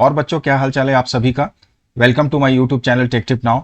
और बच्चों, क्या हाल चाल है आप सभी का। Welcome to my YouTube channel tech tip now.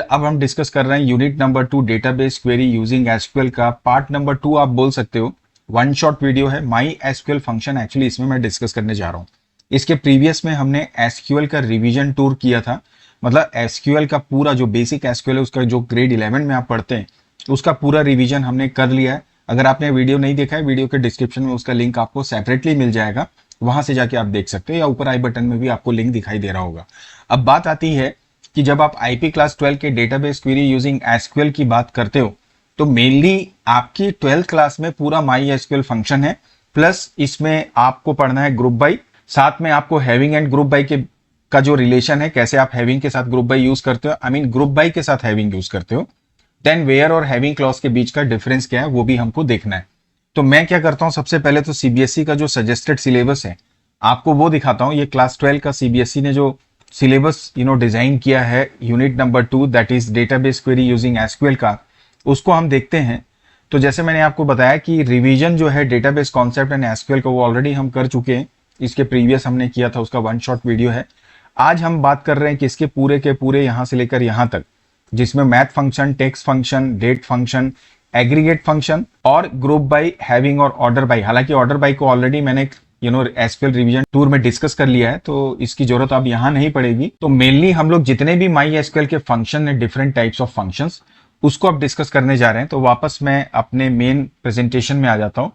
अब हम डिस्कस कर रहे हैं unit number 2 database query using SQL का पार्ट नंबर 2 आप बोल सकते हो। वन शॉट वीडियो है, माई एसक्यूएल फंक्शन एक्चुअली इसमें मैं डिस्कस करने जा रहा हूँ। इसके प्रीवियस में हमने एसक्यूएल का रिवीजन टूर किया था, मतलब एसक्यूएल का पूरा जो बेसिक एसक्यूएल है उसका जो ग्रेड 11 में आप पढ़ते हैं उसका पूरा रिवीजन हमने कर लिया है। अगर आपने वीडियो नहीं देखा है, वीडियो के डिस्क्रिप्शन में उसका लिंक आपको सेपरेटली मिल जाएगा, वहां से जाके आप देख सकते हो, या ऊपर आई बटन में भी आपको लिंक दिखाई दे रहा होगा। अब बात आती है कि जब आप आईपी क्लास 12 के डेटाबेस क्वेरी यूजिंग एसक्यूएल की बात करते हो तो मेनली आपकी 12th क्लास में पूरा माई एसक्यूएल फंक्शन है, प्लस इसमें आपको पढ़ना है ग्रुप बाई, साथ में आपको हैविंग एंड ग्रुप बाई के का जो रिलेशन है, कैसे आप हैविंग के साथ ग्रुप बाई यूज करते हो, आई मीन ग्रुप बाई के साथ हैविंग यूज करते हो, देन वेयर और हैविंग क्लॉज के बीच का डिफरेंस क्या है वो भी हमको देखना है। तो मैं क्या करता हूं, सबसे पहले तो सीबीएसई का जो सजेस्टेड सिलेबस है आपको वो दिखाता हूं। ये क्लास 12 का सीबीएसई ने जो सिलेबस डिजाइन किया है unit number 2 that is database query using SQL का, उसको हम देखते हैं। तो जैसे मैंने आपको बताया कि रिवीजन जो है डेटाबेस कॉन्सेप्ट एंड एसक्यूएल का वो ऑलरेडी हम कर चुके हैं, इसके प्रीवियस हमने किया था, उसका वन शॉट वीडियो है। आज हम बात कर रहे हैं कि इसके पूरे के पूरे यहां से लेकर यहां तक, जिसमें math function, text function, date function, aggregate function और ग्रुप बाई, हैविंग और ऑर्डर बाई। हालांकि ऑर्डर बाई को ऑलरेडी मैंने एसक्यूएल रिवीजन टूर में डिस्कस कर लिया है, तो इसकी जरूरत अब यहां नहीं पड़ेगी। तो मेनली हम लोग जितने भी माई एसक्यूएल के फंक्शन है, डिफरेंट टाइप्स ऑफ फंक्शंस, उसको अब डिस्कस करने जा रहे हैं। तो वापस मैं अपने मेन प्रेजेंटेशन में आ जाता हूं।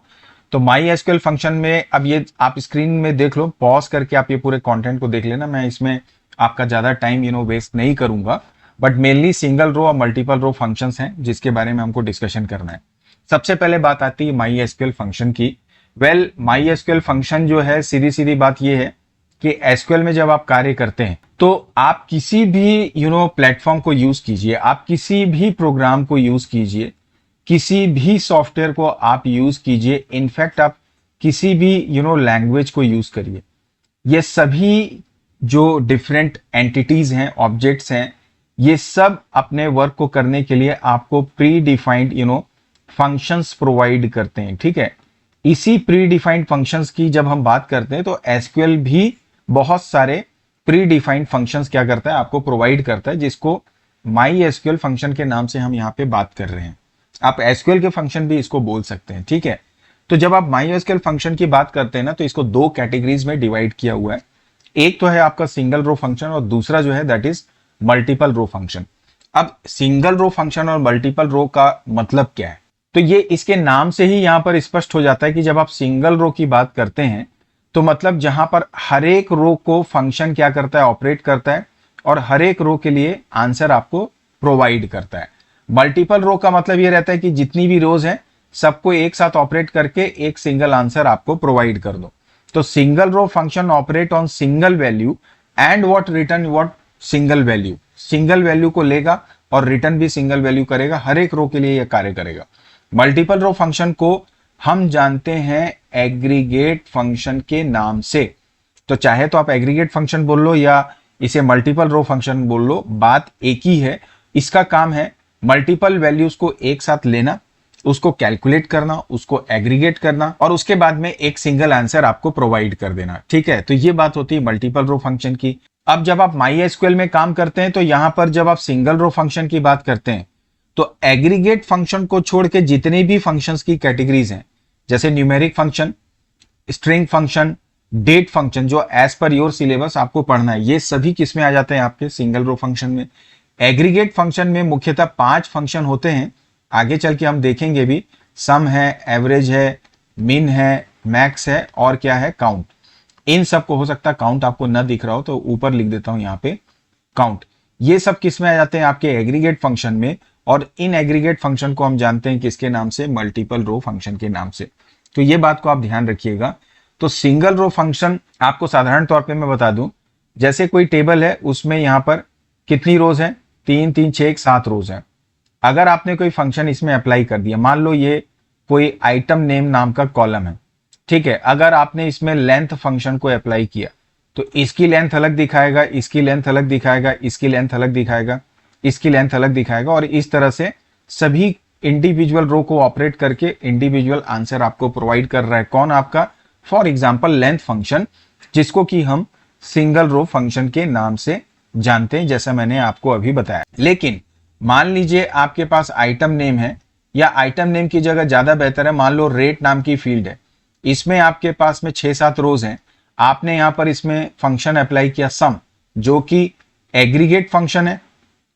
तो माई एसक्यूएल फंक्शन में अब ये आप स्क्रीन में देख लो, पॉज करके आप ये पूरे कंटेंट को देख लेना। मैं इसमें आपका ज्यादा टाइम वेस्ट नहीं करूंगा, बट मेनली सिंगल रो और मल्टीपल रो फंक्शंस हैं जिसके बारे में हमको डिस्कशन करना है। सबसे पहले बात आती है माई एसक्यूएल फंक्शन की। माई एसक्यूएल फंक्शन जो है, सीधी सीधी बात ये है कि एसक्यूएल में जब आप कार्य करते हैं तो आप किसी भी प्लेटफॉर्म को यूज कीजिए, आप किसी भी प्रोग्राम को यूज कीजिए, किसी भी सॉफ्टवेयर को आप यूज कीजिए, इनफैक्ट आप किसी भी लैंग्वेज को यूज करिए, ये सभी जो डिफरेंट एंटिटीज हैं, ऑब्जेक्ट्स हैं, ये सब अपने वर्क को करने के लिए आपको प्री डिफाइंड फंक्शंस प्रोवाइड करते हैं। ठीक है, इसी प्री डिफाइंड फंक्शंस की जब हम बात करते हैं तो एसक्यूएल भी बहुत सारे प्री डिफाइंड फंक्शंस क्या करता है, आपको प्रोवाइड करता है, जिसको माई एसक्यूएल फंक्शन के नाम से हम यहाँ पे बात कर रहे हैं। आप एसक्यूएल के फंक्शन भी इसको बोल सकते हैं। ठीक है, तो जब आप माई एसक्यूएल फंक्शन की बात करते हैं ना, तो इसको दो कैटेगरीज में डिवाइड किया हुआ है। एक तो है आपका सिंगल रो फंक्शन और दूसरा जो है that is multiple row function. अब सिंगल रो फंक्शन और मल्टीपल रो का मतलब क्या है, तो ये इसके नाम से ही यहां पर स्पष्ट हो जाता है कि जब आप सिंगल रो की बात करते हैं तो मतलब जहां पर हर एक रो को फंक्शन क्या करता है, ऑपरेट करता है, और हर एक रो के लिए आंसर आपको प्रोवाइड करता है। मल्टीपल रो का मतलब ये रहता है कि जितनी भी रोज हैं सबको एक साथ ऑपरेट करके एक सिंगल आंसर आपको प्रोवाइड कर दो। तो single row function operate on single value and what return what single value, single value को लेगा और रिटर्न भी सिंगल वैल्यू करेगा, हर एक रो के लिए यह कार्य करेगा। मल्टीपल रो फंक्शन को हम जानते हैं एग्रीगेट फंक्शन के नाम से। तो चाहे तो आप एग्रीगेट फंक्शन बोल लो या इसे मल्टीपल रो फंक्शन बोल लो, बात एक ही है। इसका काम है मल्टीपल वैल्यूज को एक साथ लेना, उसको कैलकुलेट करना, उसको एग्रीगेट करना और उसके बाद में एक सिंगल आंसर आपको प्रोवाइड कर देना। ठीक है, तो ये बात होती है मल्टीपल रो फंक्शन की। अब जब आप माई एसक्यूएल में काम करते हैं तो यहां पर जब आप सिंगल रो फंक्शन की बात करते हैं तो एग्रीगेट फंक्शन को छोड़ के जितने भी फंक्शंस की कैटेगरीज हैं, जैसे numeric function, string function, date function, जो एज पर योर सिलेबस आपको पढ़ना है, ये सभी किस में आ जाते हैं, आपके सिंगल रो फंक्शन में। एग्रीगेट फंक्शन में मुख्यतः 5 फंक्शन होते हैं, आगे चल के हम देखेंगे भी। सम है, एवरेज है, मिन है, मैक्स है और क्या है, काउंट। इन सब को हो सकता है काउंट आपको न दिख रहा हो तो ऊपर लिख देता हूं यहाँ पे काउंट। ये सब किस में आ जाते हैं, आपके एग्रीगेट फंक्शन में, और इन एग्रीगेट फंक्शन को हम जानते हैं किसके नाम से, मल्टीपल रो फंक्शन के नाम से। तो ये बात को आप ध्यान रखिएगा। तो सिंगल रो फंक्शन आपको साधारण तौर पे मैं बता दूं, जैसे कोई टेबल है उसमें यहां पर कितनी रोज है, 3 3 6 7 रोज है। अगर आपने कोई फंक्शन इसमें अप्लाई कर दिया, मान लो ये कोई आइटम नेम नाम का कॉलम है, ठीक है, अगर आपने इसमें लेंथ फंक्शन को अप्लाई किया तो इसकी लेंथ अलग दिखाएगा, इसकी लेंथ अलग दिखाएगा, इसकी लेंथ अलग दिखाएगा, इसकी लेंथ अलग दिखाएगा, और इस तरह से सभी इंडिविजुअल रो को ऑपरेट करके इंडिविजुअल आंसर आपको प्रोवाइड कर रहा है। कौन, आपका फॉर एग्जांपल लेंथ फंक्शन, जिसको कि हम सिंगल रो फंक्शन के नाम से जानते हैं, जैसा मैंने आपको अभी बताया। लेकिन मान लीजिए आपके पास आइटम नेम है, या आइटम नेम की जगह ज्यादा बेहतर है मान लो रेट नाम की फील्ड है, इसमें आपके पास में 6-7 रोज हैं, आपने यहां पर इसमें फंक्शन अप्लाई किया सम, जो कि एग्रीगेट फंक्शन है,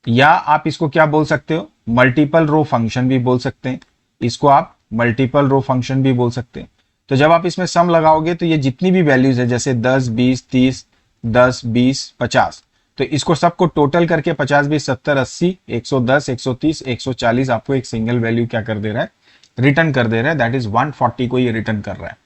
या आप इसको क्या बोल सकते हो, मल्टीपल रो फंक्शन भी बोल सकते हैं, इसको आप मल्टीपल रो फंक्शन भी बोल सकते हैं। तो जब आप इसमें सम लगाओगे तो ये जितनी भी वैल्यूज है जैसे 10, 20, 30, 10, 20, 50, तो इसको सबको टोटल करके 50, 20, 70, 80, 110, 130, 140 आपको एक सिंगल वैल्यू क्या कर दे रहा है, रिटर्न कर दे रहा है, दैट इज 140 को ये रिटर्न कर रहा है।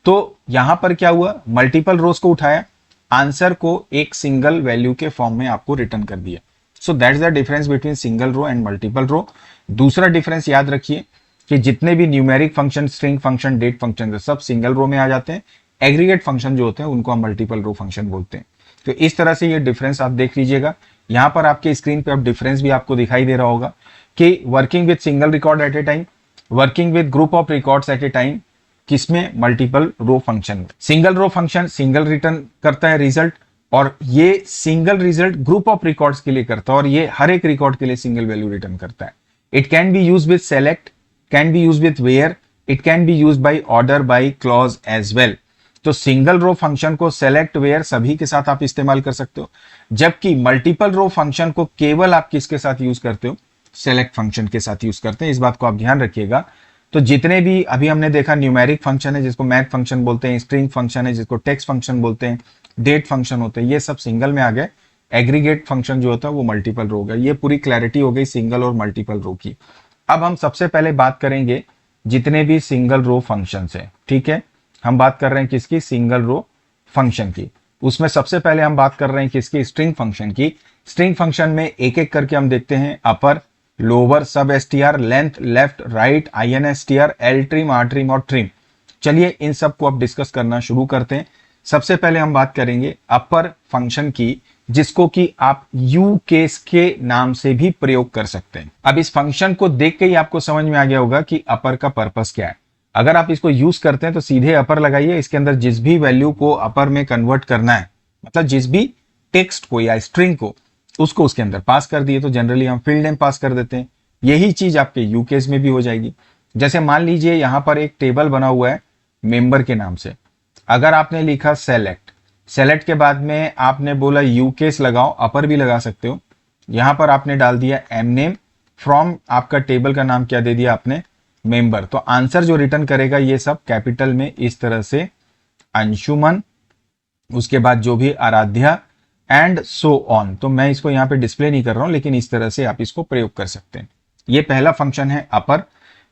तो यहां पर क्या हुआ, मल्टीपल रोज को उठाया, आंसर को एक सिंगल वैल्यू के फॉर्म में आपको रिटर्न कर दिया। So that's the difference between single row and multiple row. दूसरा डिफरेंस याद रखिए कि जितने भी numeric function, string function, date function सब सिंगल रो में आ जाते हैं, एग्रीगेट फंक्शन जो होते हैं उनको हम मल्टीपल रो फंक्शन बोलते हैं। तो इस तरह से ये डिफरेंस आप देख लीजिएगा। यहां पर आपके स्क्रीन पे अब डिफरेंस भी आपको दिखाई दे रहा होगा कि working with single record at a time, working with group of records at a time, किसमें, मल्टीपल रो फंक्शन में। Single row function single return करता है रिजल्ट, और ये single result group of records के लिए करता है, और ये हर एक रिकॉर्ड के लिए सिंगल वैल्यू रिटर्न करता है। It can be use with select, can be use with where, it can be use by order, by clause as well. तो सिंगल रो फंक्शन को सेलेक्ट, वेयर सभी के साथ आप इस्तेमाल कर सकते हो, जबकि मल्टीपल रो फंक्शन को केवल आप किसके साथ यूज करते हो, सेलेक्ट फंक्शन के साथ यूज करते हैं। इस बात को आप ध्यान रखिएगा। तो जितने भी अभी हमने देखा न्यूमेरिक फंक्शन है जिसको मैथ फंक्शन बोलते हैं, स्ट्रिंग फंक्शन है जिसको टेक्स्ट फंक्शन बोलते हैं, डेट फंक्शन होते हैं, ये सब सिंगल में आ गए। एग्रीगेट फंक्शन जो होता है वो मल्टीपल रो होगा। ये पूरी क्लैरिटी हो गई सिंगल और मल्टीपल रो की। अब हम सबसे पहले बात करेंगे जितने भी सिंगल रो फंक्शन है, ठीक है, हम बात कर रहे हैं किसकी, सिंगल रो फंक्शन की। उसमें सबसे पहले हम बात कर रहे हैं किसकी, स्ट्रिंग फंक्शन की। स्ट्रिंग फंक्शन में एक एक करके हम देखते हैं, upper, lower, sub STR, length, left, right, INSTR, L trim, R trim और ट्रिम। चलिए इन सब को अब डिस्कस करना शुरू करते हैं। सबसे पहले हम बात करेंगे अपर फंक्शन की, जिसको कि आप यू केस के नाम से भी प्रयोग कर सकते हैं। अब इस फंक्शन को देख के ही आपको समझ में आ गया होगा कि अपर का पर्पस क्या है। अगर आप इसको यूज करते हैं तो सीधे अपर लगाइए, इसके अंदर जिस भी वैल्यू को अपर में कन्वर्ट करना है, मतलब जिस भी टेक्स्ट को या स्ट्रिंग को, उसको उसके अंदर पास कर दिए। तो जनरली हम फील्ड नेम पास कर देते हैं। यही चीज आपके यू केस में भी हो जाएगी। जैसे मान लीजिए यहां पर एक टेबल बना हुआ है मेंबर के नाम से, अगर आपने लिखा सेलेक्ट, सेलेक्ट के बाद में आपने बोला यू केस लगाओ, अपर भी लगा सकते हो। यहां पर आपने डाल दिया एम नेम, फ्रॉम आपका टेबल का नाम क्या दे दिया आपने, मेंबर। तो आंसर जो रिटर्न करेगा ये सब कैपिटल में इस तरह से, अंशुमन, उसके बाद जो भी आराध्या एंड सो ऑन। तो मैं इसको यहाँ पे डिस्प्ले नहीं कर रहा हूं, लेकिन इस तरह से आप इसको प्रयोग कर सकते हैं। ये पहला फंक्शन है अपर।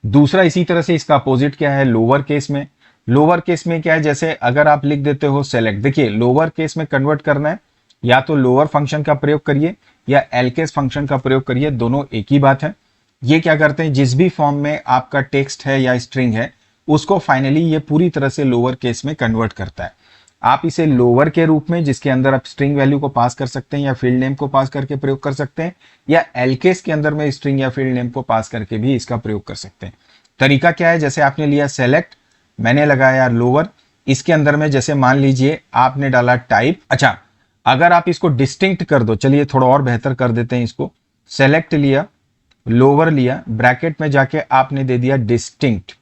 दूसरा इसी तरह से इसका अपोजिट क्या है, लोअर केस में। लोअर केस में क्या है, जैसे अगर आप लिख देते हो सेलेक्ट, देखिए लोअर केस में कन्वर्ट करना है, या तो लोअर फंक्शन का प्रयोग करिए या एल केस फंक्शन का प्रयोग करिए, दोनों एक ही बात है। ये क्या करते हैं, जिस भी फॉर्म में आपका टेक्स्ट है या स्ट्रिंग है उसको फाइनली ये पूरी तरह से लोअर केस में कन्वर्ट करता है। आप इसे लोअर के रूप में, जिसके अंदर आप स्ट्रिंग वैल्यू को पास कर सकते हैं या फील्ड नेम को पास करके प्रयोग कर सकते हैं, या एल केस के अंदर में स्ट्रिंग या फील्ड नेम को पास करके भी इसका प्रयोग कर सकते हैं। तरीका क्या है, जैसे आपने लिया सेलेक्ट, मैंने लगाया लोअर, इसके अंदर में जैसे मान लीजिए आपने डाला टाइप। अच्छा, अगर आप इसको डिस्टिंक्ट कर दो, चलिए थोड़ा और बेहतर कर देते हैं इसको, सेलेक्ट लिया, लोअर लिया, ब्रैकेट में जाके आपने दे दिया डिस्टिंक्ट,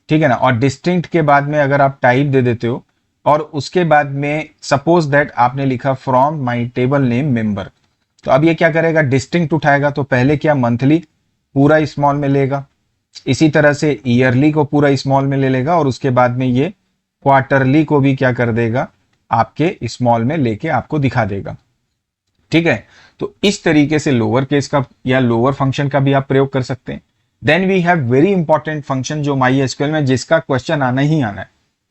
ठीक है ना। और डिस्टिंक्ट के बाद में अगर आप टाइप दे देते हो, और उसके बाद में सपोज दैट आपने लिखा from my table name member, तो अब ये क्या करेगा, डिस्टिंक्ट उठाएगा। तो पहले क्या, मंथली पूरा स्मॉल में लेगा, इसी तरह से ईयरली को पूरा स्मॉल में ले लेगा, और उसके बाद में ये क्वार्टरली को भी क्या कर देगा, आपके स्मॉल में लेके आपको दिखा देगा, ठीक है। तो इस तरीके से लोअर केस का या लोअर फंक्शन का भी आप प्रयोग कर सकते हैं। Then we have very important function जो MySQL में जिसका क्वेश्चन आना ही आना है,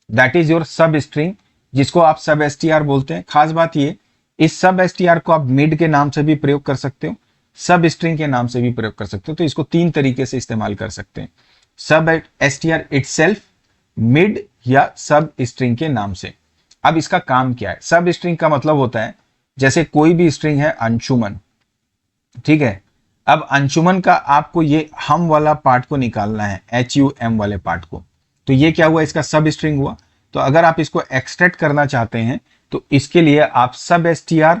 that is your substring, जिसको आप सब एसटीआर बोलते हैं। खास बात ये, इस सब एसटीआर को आप मिड के नाम से भी प्रयोग कर सकते हो, सब स्ट्रिंग के नाम से भी प्रयोग कर सकते हो। तो इसको तीन तरीके से इस्तेमाल कर सकते हैं, सब एसटीआर इटसेल्फ, मिड या सब स्ट्रिंग के नाम से। अब इसका काम क्या है, सब स्ट्रिंग का मतलब होता है जैसे कोई भी स्ट्रिंग है अंशुमन, ठीक है। अब अंशुमन का आपको ये हम वाला पार्ट को निकालना है, HUM वाले पार्ट को, तो ये क्या हुआ, इसका सब स्ट्रिंग हुआ। तो अगर आप इसको एक्सट्रैक्ट करना चाहते हैं तो इसके लिए आप सब str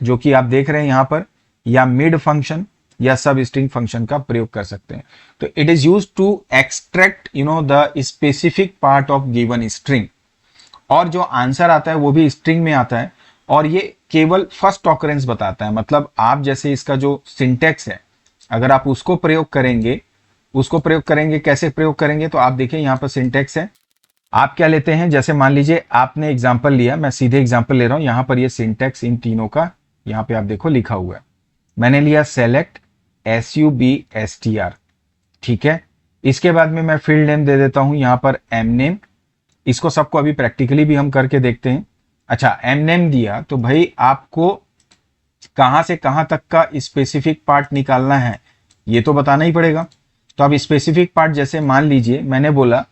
जो कि आप देख रहे हैं यहाँ पर, या मिड फंक्शन या सब स्ट्रिंग फंक्शन का प्रयोग कर सकते हैं। तो it is use to extract the specific part of given string, और जो आंसर आता है वो भी स्ट्रिंग में आता है, और ये केवल फर्स्ट ऑकरेंस बताता है। मतलब आप जैसे इसका जो सिंटेक्स है, अगर आप उसको प्रयोग करेंगे कैसे प्रयोग करेंगे, तो आप देखिए यहाँ पर सिंटेक्स है। आप क्या लेते हैं, जैसे मान लीजिए आपने एग्जाम्पल लिया, मैं सीधे एग्जाम्पल ले रहा हूं, यहाँ पर ये सिंटेक्स इन तीनों का यहाँ पे आप देखो लिखा हुआ है। मैंने लिया सेलेक्ट SUBSTR, ठीक है। इसके बाद में मैं फील्ड नेम दे देता हूं यहाँ पर एम नेम। इसको सबको अभी प्रैक्टिकली भी हम करके देखते हैं। अच्छा, एम नेम दिया तो भाई आपको कहां से कहां तक का स्पेसिफिक पार्ट निकालना है ये तो बताना ही पड़ेगा। तो अब स्पेसिफिक पार्ट जैसे मान लीजिए मैंने बोला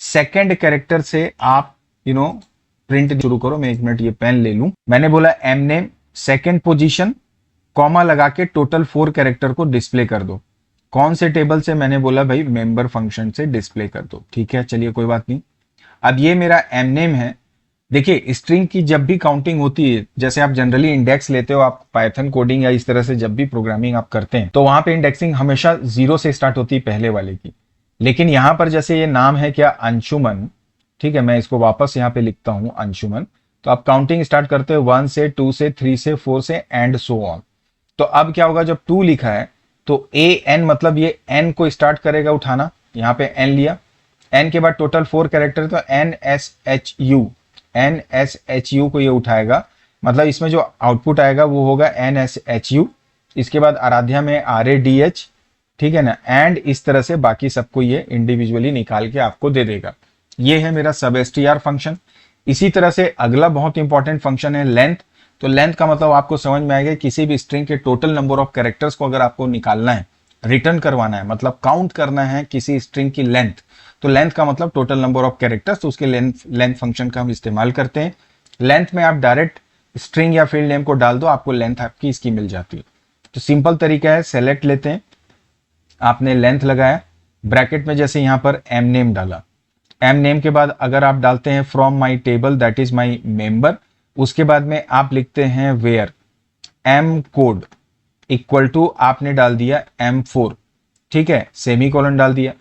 सेकंड कैरेक्टर से आप प्रिंट शुरू करो। मैं 1 मिनट ये पेन ले लूं। मैंने बोला M name second position comma लगा के टोटल 4 कैरेक्टर को डिस्प्ले कर दो। कौन से टेबल से, मैंने बोला भाई मेंबर फंक्शन से डिस्प्ले कर दो। ठीक है, चलिए कोई बात नहीं। अब ये मेरा एम नेम है। देखिए स्ट्रिंग की जब भी काउंटिंग होती है, जैसे आप जनरली इंडेक्स लेते हो, आप पाइथन कोडिंग या इस तरह से जब भी प्रोग्रामिंग आप करते हैं, तो वहां पे इंडेक्सिंग हमेशा 0 से स्टार्ट होती है पहले वाले की। लेकिन यहां पर जैसे ये नाम है क्या, अंशुमन, ठीक है, मैं इसको वापस यहाँ पे लिखता हूं अंशुमन। तो आप काउंटिंग स्टार्ट करते हो 1 से 2 से 3 से 4 से एंड सो ऑन। तो अब क्या होगा, जब 2 लिखा है तो AN मतलब ये N को स्टार्ट करेगा उठाना, यहाँ पे N लिया। N के बाद टोटल 4 कैरेक्टर, तो NSHU को ये उठाएगा। मतलब इसमें जो आउटपुट आएगा वो होगा NSHU। इसके बाद आराध्या में RADH, ठीक है ना, एंड इस तरह से बाकी सबको ये इंडिविजुअली निकाल के आपको दे देगा। ये है मेरा सब str फंक्शन। इसी तरह से अगला बहुत इंपॉर्टेंट फंक्शन है लेंथ। तो लेंथ का मतलब आपको समझ में आएगा, किसी भी स्ट्रिंग के टोटल नंबर ऑफ कैरेक्टर्स को अगर आपको निकालना है, रिटर्न करवाना है, मतलब काउंट करना है किसी स्ट्रिंग की लेंथ, तो लेंथ का मतलब टोटल नंबर ऑफ कैरेक्टर्स, तो उसके लेंथ फंक्शन का हम इस्तेमाल करते हैं। लेंथ में आप डायरेक्ट स्ट्रिंग या फील्ड नेम को डाल दो, आपको लेंथ आपकी इसकी मिल जाती है। तो सिंपल तरीका है, सेलेक्ट लेते हैं, आपने लेंथ लगाया, ब्रैकेट में जैसे यहां पर एम नेम डाला। एम नेम के बाद अगर आप डालते हैं from my table that is my member, उसके बाद में आप लिखते हैं where M code equal to आपने डाल दिया M4, ठीक है, सेमीकोलन डाल दिया।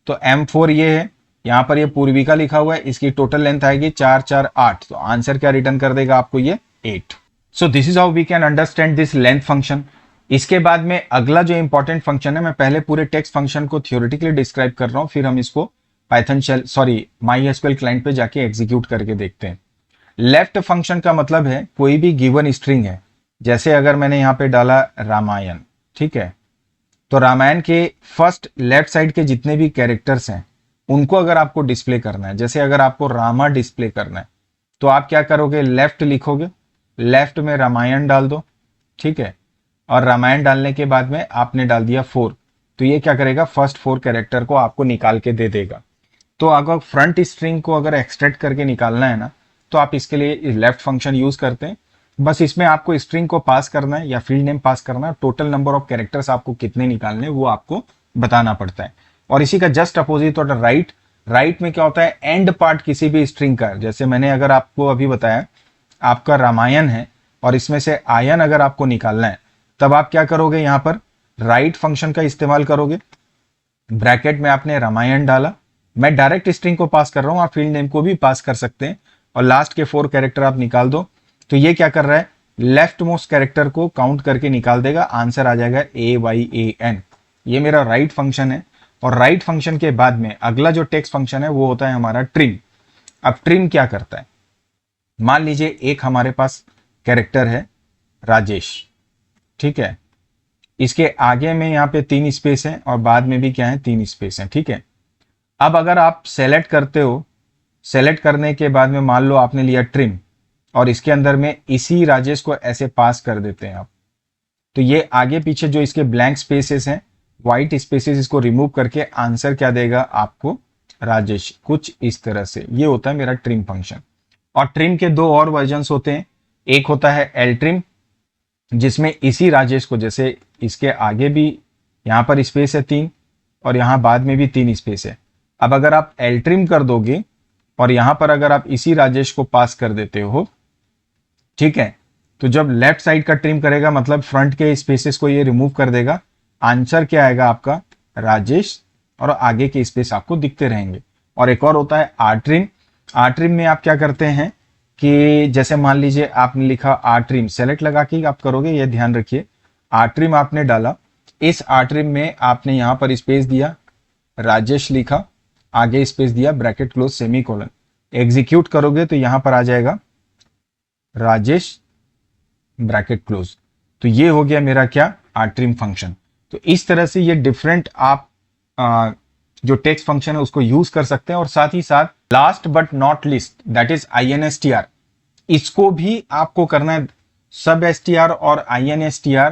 तो M4 ये है, यहां पर ये पूर्विका लिखा हुआ है, इसकी टोटल लेंथ आएगी 4 4 8। तो आंसर क्या रिटर्न कर देगा आपको, ये 8। So this is how we can understand this length function. इसके बाद में अगला जो इंपॉर्टेंट फंक्शन है, मैं पहले पूरे टेक्स्ट फंक्शन को थियोरेटिकली डिस्क्राइब कर रहा हूं, फिर हम इसको पाइथन MySQL क्लाइंट पे जाके एग्जीक्यूट करके देखते हैं। लेफ्ट फंक्शन का मतलब है कोई भी गिवन स्ट्रिंग है, जैसे अगर मैंने यहां पे डाला रामायण, ठीक है, तो रामायण के फर्स्ट लेफ्ट साइड के जितने भी कैरेक्टर्स हैं उनको अगर आपको डिस्प्ले करना है, जैसे अगर आपको रामा डिस्प्ले करना है, तो आप क्या करोगे, लेफ्ट लिखोगे, लेफ्ट में रामायण डाल दो, ठीक है, और रामायण डालने के बाद में आपने डाल दिया 4, तो ये क्या करेगा, फर्स्ट 4 कैरेक्टर को आपको निकाल के दे देगा। तो अगर फ्रंट स्ट्रिंग को अगर एक्सट्रैक्ट करके निकालना है ना, तो आप इसके लिए लेफ्ट फंक्शन यूज करते हैं। बस इसमें आपको स्ट्रिंग को पास करना है या फील्ड नेम पास करना है, टोटल नंबर ऑफ कैरेक्टर्स आपको कितने निकालने वो आपको बताना पड़ता है। और इसी का जस्ट अपोजिट होता है राइट में क्या होता है, एंड पार्ट किसी भी स्ट्रिंग का, जैसे मैंने अगर आपको अभी बताया आपका रामायण है और इसमें से आयन अगर आपको निकालना है, तब आप क्या करोगे, यहां पर राइट फंक्शन का इस्तेमाल करोगे। ब्रैकेट में आपने रामायण डाला, मैं डायरेक्ट स्ट्रिंग को पास कर रहा हूं, आप फील्ड नेम को भी पास कर सकते हैं, और लास्ट के 4 कैरेक्टर आप निकाल दो। तो ये क्या कर रहा है, लेफ्ट मोस्ट कैरेक्टर को काउंट करके निकाल देगा, आंसर आ जाएगा AYAN। ये मेरा राइट फंक्शन है। और राइट फंक्शन के बाद में अगला जो टेक्स्ट फंक्शन है वो होता है हमारा ट्रिम। अब ट्रिम क्या करता है, मान लीजिए एक हमारे पास कैरेक्टर है राजेश, ठीक है, इसके आगे में यहाँ पे 3 स्पेस है और बाद में भी क्या है, 3 स्पेस है, ठीक है। अब अगर आप सेलेक्ट करते हो, सेलेक्ट करने के बाद में मान लो आपने लिया ट्रिम और इसके अंदर में इसी राजेश को ऐसे पास कर देते हैं आप, तो ये आगे पीछे जो इसके ब्लैंक स्पेसेस हैं, व्हाइट स्पेसेस, इसको रिमूव करके आंसर क्या देगा आपको, राजेश, कुछ इस तरह से। ये होता है मेरा ट्रिम फंक्शन। और ट्रिम के 2 और वर्जन्स होते हैं, एक होता है एल ट्रिम, जिसमें इसी राजेश को, जैसे इसके आगे भी यहां पर स्पेस है 3 और यहां बाद में भी 3 स्पेस है। अब अगर आप एल ट्रिम कर दोगे और यहां पर अगर आप इसी राजेश को पास कर देते हो, ठीक है। तो जब लेफ्ट साइड का ट्रिम करेगा मतलब फ्रंट के स्पेसेस को ये रिमूव कर देगा। आंसर क्या आएगा आपका? राजेश, और आगे के स्पेस आपको दिखते रहेंगे। और एक और होता है आर ट्रिम। आर ट्रिम में आप क्या करते हैं कि जैसे मान लीजिए आपने लिखा आर ट्रिम, सेलेक्ट लगा के आप करोगे, ये ध्यान रखिए। आर ट्रिम आपने डाला, इस आर ट्रिम में आपने यहां पर स्पेस दिया, राजेश लिखा, आगे स्पेस दिया, bracket close, semi colon. Execute करोगे तो यहां पर आ जाएगा राजेश, ब्रैकेट क्लोज। तो ये हो गया मेरा क्या? R trim function. तो इस तरह से ये डिफरेंट आप जो टेक्स्ट फंक्शन है उसको यूज कर सकते हैं। और साथ ही साथ last but not list, that is INSTR, इसको भी आपको करना है। सब STR और INSTR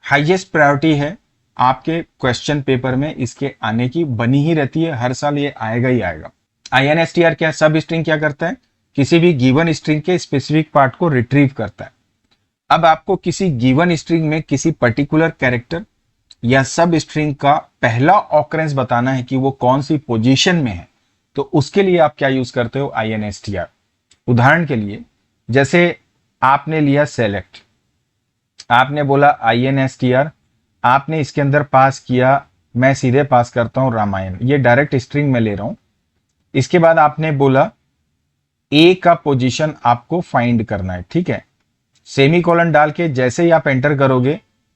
हाईएस्ट प्रायोरिटी है आपके क्वेश्चन पेपर में, इसके आने की बनी ही रहती है, हर साल ये आएगा ही आएगा। INSTR क्या? सब स्ट्रिंग क्या करता है? किसी भी गिवन स्ट्रिंग के स्पेसिफिक पार्ट को रिट्रीव करता है। अब आपको किसी गिवन स्ट्रिंग में किसी पर्टिकुलर कैरेक्टर या सब स्ट्रिंग का पहला ऑकरेंस बताना है कि वो कौन सी पोजीशन में है, तो उसके लिए आप क्या यूज करते हो? INSTR। उदाहरण के लिए जैसे आपने लिया सेलेक्ट, आपने बोला INSTR, आपने इसके अंदर पास किया, मैं सीधे पास करता हूं रामायण, ये डायरेक्ट स्ट्रिंग में ले रहा हूं। इसके बाद आपने बोला ए का पोजीशन आपको फाइंड करना है, ठीक है। सेमी कॉलन डाल के जैसे ही आप एंटर करोगे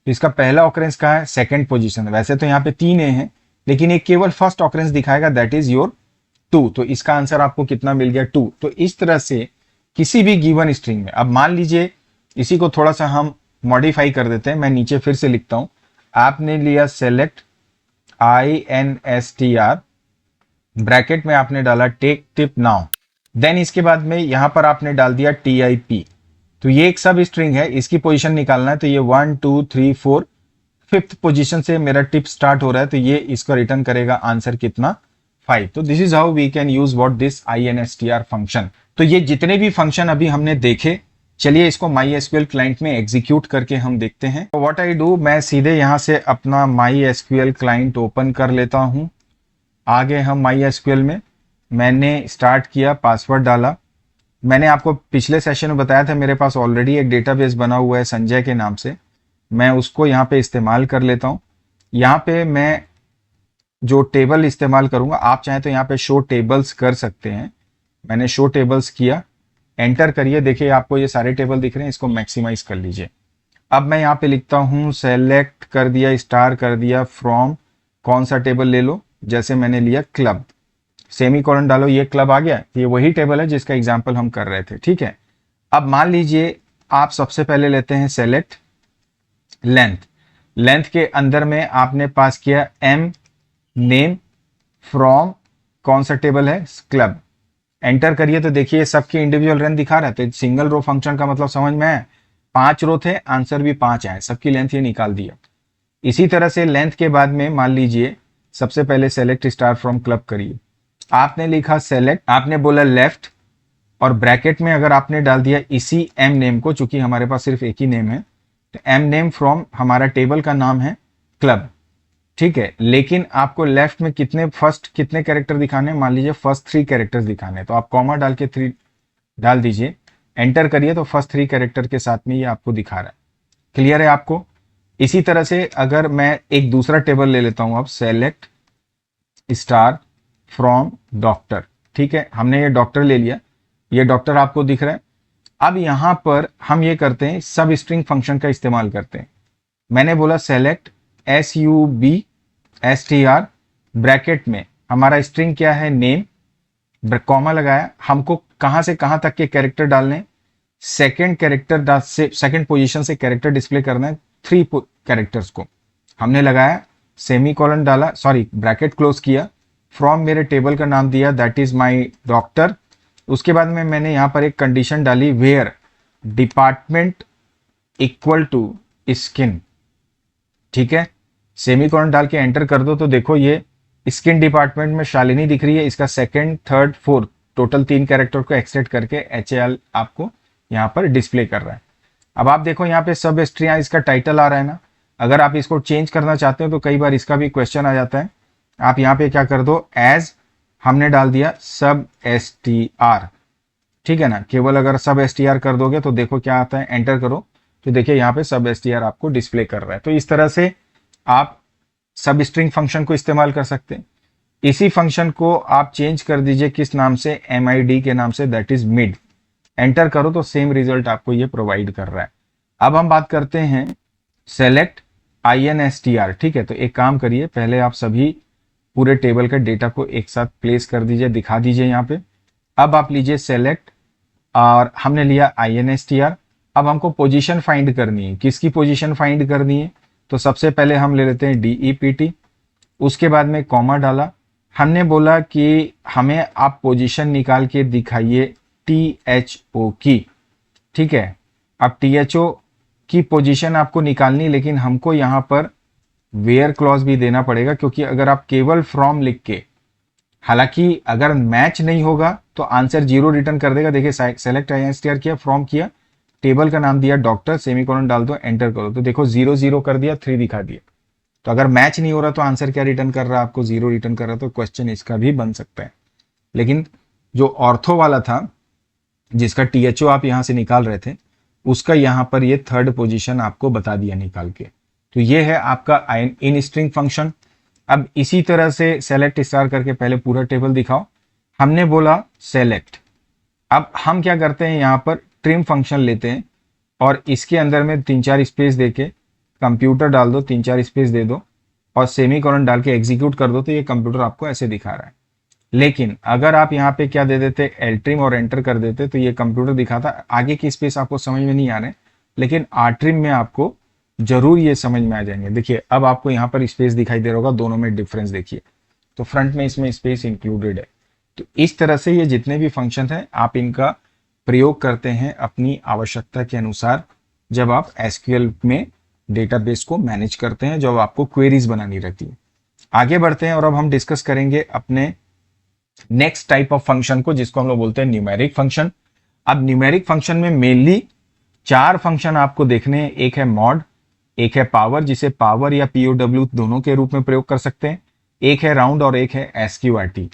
तो इसका पहला ऑकरेंस कहाँ है? Second position. वैसे तो यहाँ पे 3 ए हैं, लेकिन एक केवल फर्स्ट ऑकरेंस दिखाएगा, दैट इज योर 2। तो इसका आंसर आपको कितना मिल गया? 2। तो इस तरह से किसी भी गिवन स्ट्रिंग में, अब मान लीजिए इसी को थोड़ा सा हम मॉडिफाई कर देते हैं, मैं नीचे फिर से लिखता हूं। आपने लिया सेलेक्ट INSTR, ब्रैकेट में आपने डाला टेक टिप नाउ, देन इसके बाद में यहां पर आपने डाल दिया TIP। तो ये एक सब स्ट्रिंग है, इसकी पोजीशन निकालना है। तो ये 1 2 3 4 5th पोजीशन से मेरा टिप स्टार्ट हो रहा है, तो ये इसको रिटर्न करेगा आंसर कितना? 5। तो this is how we can use what this INSTR function. तो ये जितने भी फंक्शन अभी हमने देखे, चलिए इसको MySQL क्लाइंट में एग्जीक्यूट करके हम देखते हैं। तो व्हाट आई डू, मैं सीधे यहां से अपना MySQL क्लाइंट ओपन कर लेता हूं। आगे हम MySQL में मैंने स्टार्ट किया, पासवर्ड डाला। मैंने आपको पिछले सेशन में बताया था मेरे पास ऑलरेडी एक डेटाबेस बना हुआ है संजय के नाम से, मैं उसको यहाँ पे इस्तेमाल कर लेता हूँ। यहाँ पे मैं जो टेबल इस्तेमाल करूंगा, आप चाहें तो यहाँ पे शो टेबल्स कर सकते हैं। मैंने शो टेबल्स किया, एंटर करिए, देखिए आपको ये सारे टेबल दिख रहे हैं, इसको मैक्सिमाइज कर लीजिए। अब मैं यहाँ पे लिखता हूँ सेलेक्ट कर दिया, स्टार कर दिया, फ्रॉम कौन सा टेबल ले लो, जैसे मैंने लिया क्लब, सेमी कॉलन डालो, ये क्लब आ गया। ये वही टेबल है जिसका एग्जाम्पल हम कर रहे थे, ठीक है। अब मान लीजिए आप सबसे पहले लेते हैं सेलेक्ट लेंथ, लेंथ के अंदर में आपने पास किया M नेम फ्रॉम कौन सा टेबल है? क्लब। एंटर करिए तो देखिए सबकी इंडिविजुअल लेंथ दिखा रहा है। तो सिंगल रो फंक्शन का मतलब समझ में है, 5 रो थे, आंसर भी 5 आए, सबकी लेंथ ये निकाल दिया। इसी तरह से लेंथ के बाद में मान लीजिए सबसे पहले सेलेक्ट स्टार फ्रॉम क्लब करिए, आपने लिखा सेलेक्ट, आपने बोला लेफ्ट, और ब्रैकेट में अगर आपने डाल दिया इसी M नेम को, चूंकि हमारे पास सिर्फ एक ही नेम है, तो M नेम फ्रॉम हमारा टेबल का नाम है क्लब, ठीक है। लेकिन आपको लेफ्ट में फर्स्ट कितने कैरेक्टर दिखाने? मान लीजिए फर्स्ट 3 कैरेक्टर्स दिखाने, तो आप कॉमा डाल के 3 डाल दीजिए, एंटर करिए, तो फर्स्ट 3 कैरेक्टर के साथ में ये आपको दिखा रहा है। क्लियर है आपको? इसी तरह से अगर मैं एक दूसरा टेबल ले लेता हूं, अब सेलेक्ट स्टार फ्रॉम डॉक्टर, ठीक है, हमने ये डॉक्टर ले लिया, ये डॉक्टर आपको दिख रहा है। अब यहां पर हम ये करते हैं, सब स्ट्रिंग फंक्शन का इस्तेमाल करते हैं। मैंने बोला सेलेक्ट SUBSTR, ब्रैकेट में हमारा स्ट्रिंग क्या है? नेम, कॉमा लगाया, हमको कहां से कहां तक के कैरेक्टर डालने? सेकेंड कैरेक्टर से सेकेंड पोजीशन से कैरेक्टर डिस्प्ले करना है, 3 कैरेक्टर्स को हमने लगाया, सेमी कॉलन डाला, सॉरी ब्रैकेट क्लोज किया, फ्रॉम मेरे टेबल का नाम दिया, दैट इज माय डॉक्टर। उसके बाद में मैंने यहां पर एक कंडीशन डाली, where department equal to skin, ठीक है। सेमी कॉलन डाल के एंटर कर दो, तो देखो ये स्किन डिपार्टमेंट में शालिनी दिख रही है, इसका second, third, fourth, total 3 character को एक्सट्रैक्ट करके HAL आपको यहां पर डिस्प्ले कर रहा है। अब आप देखो यहाँ पे सब स्ट्रिंग, इसका टाइटल आ रहा है ना, अगर आप इसको चेंज करना चाहते हो तो कई बार इसका भी क्वेश्चन आ जाता है। आप यहाँ पे क्या कर दो, एज हमने डाल दिया सब STR, ठीक है ना। केवल अगर सब str कर दोगे तो देखो क्या आता है, एंटर करो तो देखिए यहाँ पे सब str आपको डिस्प्ले कर रहा है। तो इस तरह से आप सब स्ट्रिंग फंक्शन को इस्तेमाल कर सकते हैं। इसी फंक्शन को आप चेंज कर दीजिए किस नाम से, MID के नाम से, दैट इज मिड। एंटर करो तो सेम रिजल्ट आपको ये प्रोवाइड कर रहा है। अब हम बात करते हैं सेलेक्ट INSTR। ठीक है, तो एक काम करिए, पहले आप सभी पूरे टेबल के डेटा को एक साथ प्लेस कर दीजिए, दिखा दीजिए यहाँ पे। अब आप लीजिए सेलेक्ट, और हमने लिया INSTR। अब हमको पोजीशन फाइंड करनी है। किसकी पोजीशन फाइंड करनी है? तो सबसे पहले हम ले लेते हैं DEPT, उसके बाद में कॉमा डाला। हमने बोला कि हमें आप पोजीशन निकाल के दिखाइए THO की। ठीक है, अब THO की पोजीशन आपको निकालनी, लेकिन हमको यहाँ पर वेयर क्लॉज भी देना पड़ेगा, क्योंकि अगर आप केवल फ्रॉम लिख के, हालांकि अगर मैच नहीं होगा तो आंसर 0 रिटर्न कर देगा। देखिए सेलेक्ट INSTR किया, फ्रॉम किया, टेबल का नाम दिया डॉक्टर, सेमीकोलन डाल दो, एंटर करो तो देखो 0 0 कर दिया, 3 दिखा दिया। तो अगर मैच नहीं हो रहा तो आंसर क्या रिटर्न कर रहा है आपको? 0 रिटर्न कर रहा है। तो क्वेश्चन इसका भी बन सकता है। लेकिन जो ऑर्थो वाला था, जिसका THO आप यहां से निकाल रहे थे, उसका यहां पर ये थर्ड पोजीशन आपको बता दिया निकाल के। तो ये है आपका इन स्ट्रिंग फंक्शन। अब इसी तरह से सेलेक्ट स्टार करके पहले पूरा टेबल दिखाओ। हमने बोला सेलेक्ट, अब हम क्या करते हैं, यहाँ पर ट्रिम फंक्शन लेते हैं और इसके अंदर में 3-4 स्पेस देके कंप्यूटर डाल दो, 3-4 स्पेस दे दो और सेमीकोलन डाल के एग्जीक्यूट कर दो, तो ये कंप्यूटर आपको ऐसे दिखा रहा है। लेकिन अगर आप यहाँ पे क्या दे देते, एल्ट्रिम और एंटर कर देते, तो ये कंप्यूटर दिखाता। आगे की स्पेस आपको समझ में नहीं आ रहे, लेकिन आर्ट्रिम में आपको जरूर ये समझ में आ जाएंगे। देखिए अब आपको यहाँ पर स्पेस दिखाई दे रहा होगा, दोनों में डिफरेंस देखिए। तो फ्रंट में इसमें स्पेस इंक्लूडेड है। तो इस तरह से ये जितने भी फंक्शन हैं आप इनका प्रयोग करते हैं अपनी आवश्यकता के अनुसार, जब आप SQL में डेटाबेस को मैनेज करते हैं, जब आपको क्वेरीज बनानी रहती है। आगे बढ़ते हैं और अब हम डिस्कस करेंगे अपने नेक्स्ट टाइप ऑफ फंक्शन को, जिसको हम लोग बोलते हैं न्यूमेरिक फंक्शन। अब न्यूमेरिक फंक्शन में मेनली 4 फंक्शन आपको देखने हैं। एक है मॉड, एक है पावर, जिसे पावर या POW दोनों के रूप में प्रयोग कर सकते हैं, एक है राउंड और एक है SQRT।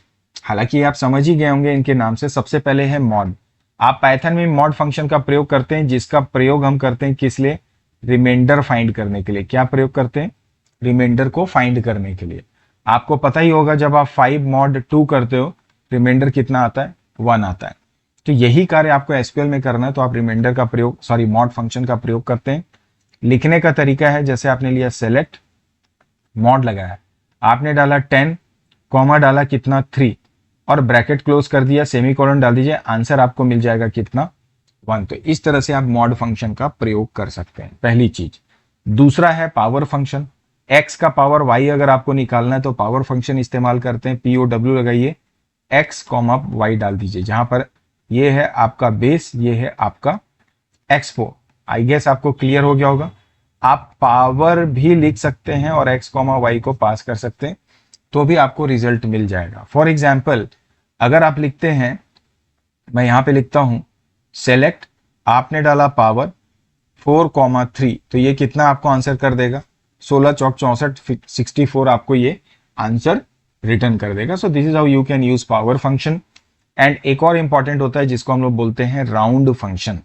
हालांकि आप समझ ही गए होंगे इनके नाम से। सबसे पहले है मॉड। आप पाइथन में मॉड फंक्शन का प्रयोग करते हैं, जिसका प्रयोग हम करते हैं किस लिए? रिमाइंडर फाइंड करने के लिए। क्या प्रयोग करते हैं? रिमाइंडर को फाइंड करने के लिए। आपको पता ही होगा जब आप 5 mod 2 करते हो, रिमाइंडर कितना आता है? 1 आता है। तो यही कार्य आपको SQL में करना है, तो आप रिमाइंडर का प्रयोग, मॉड फंक्शन का प्रयोग करते हैं। लिखने का तरीका है, जैसे आपने लिया सेलेक्ट, मॉड लगाया, आपने डाला 10, कॉमा डाला कितना? 3, और ब्रैकेट क्लोज कर दिया, सेमीकोलन डाल दीजिए, आंसर आपको मिल जाएगा कितना? 1। तो इस तरह से आप मॉड फंक्शन का प्रयोग कर सकते हैं, पहली चीज। दूसरा है पावर फंक्शन। x का पावर y अगर आपको निकालना है तो पावर फंक्शन इस्तेमाल करते हैं। POW लगाइए, x, y डाल दीजिए, जहां पर ये है आपका बेस, ये है आपका x4। आई गेस आपको क्लियर हो गया होगा। आप पावर भी लिख सकते हैं और x, y को पास कर सकते हैं, तो भी आपको रिजल्ट मिल जाएगा। फॉर एग्जाम्पल अगर आप लिखते हैं, मैं यहां पे लिखता हूं सेलेक्ट, आपने डाला पावर 4,3, तो ये कितना आपको आंसर कर देगा? 16 चौक 64, 64 आपको ये आंसर रिटर्न कर देगा। सो this is how you can use power function. And एक और इंपॉर्टेंट होता है जिसको हम लोग बोलते हैं राउंड फंक्शन।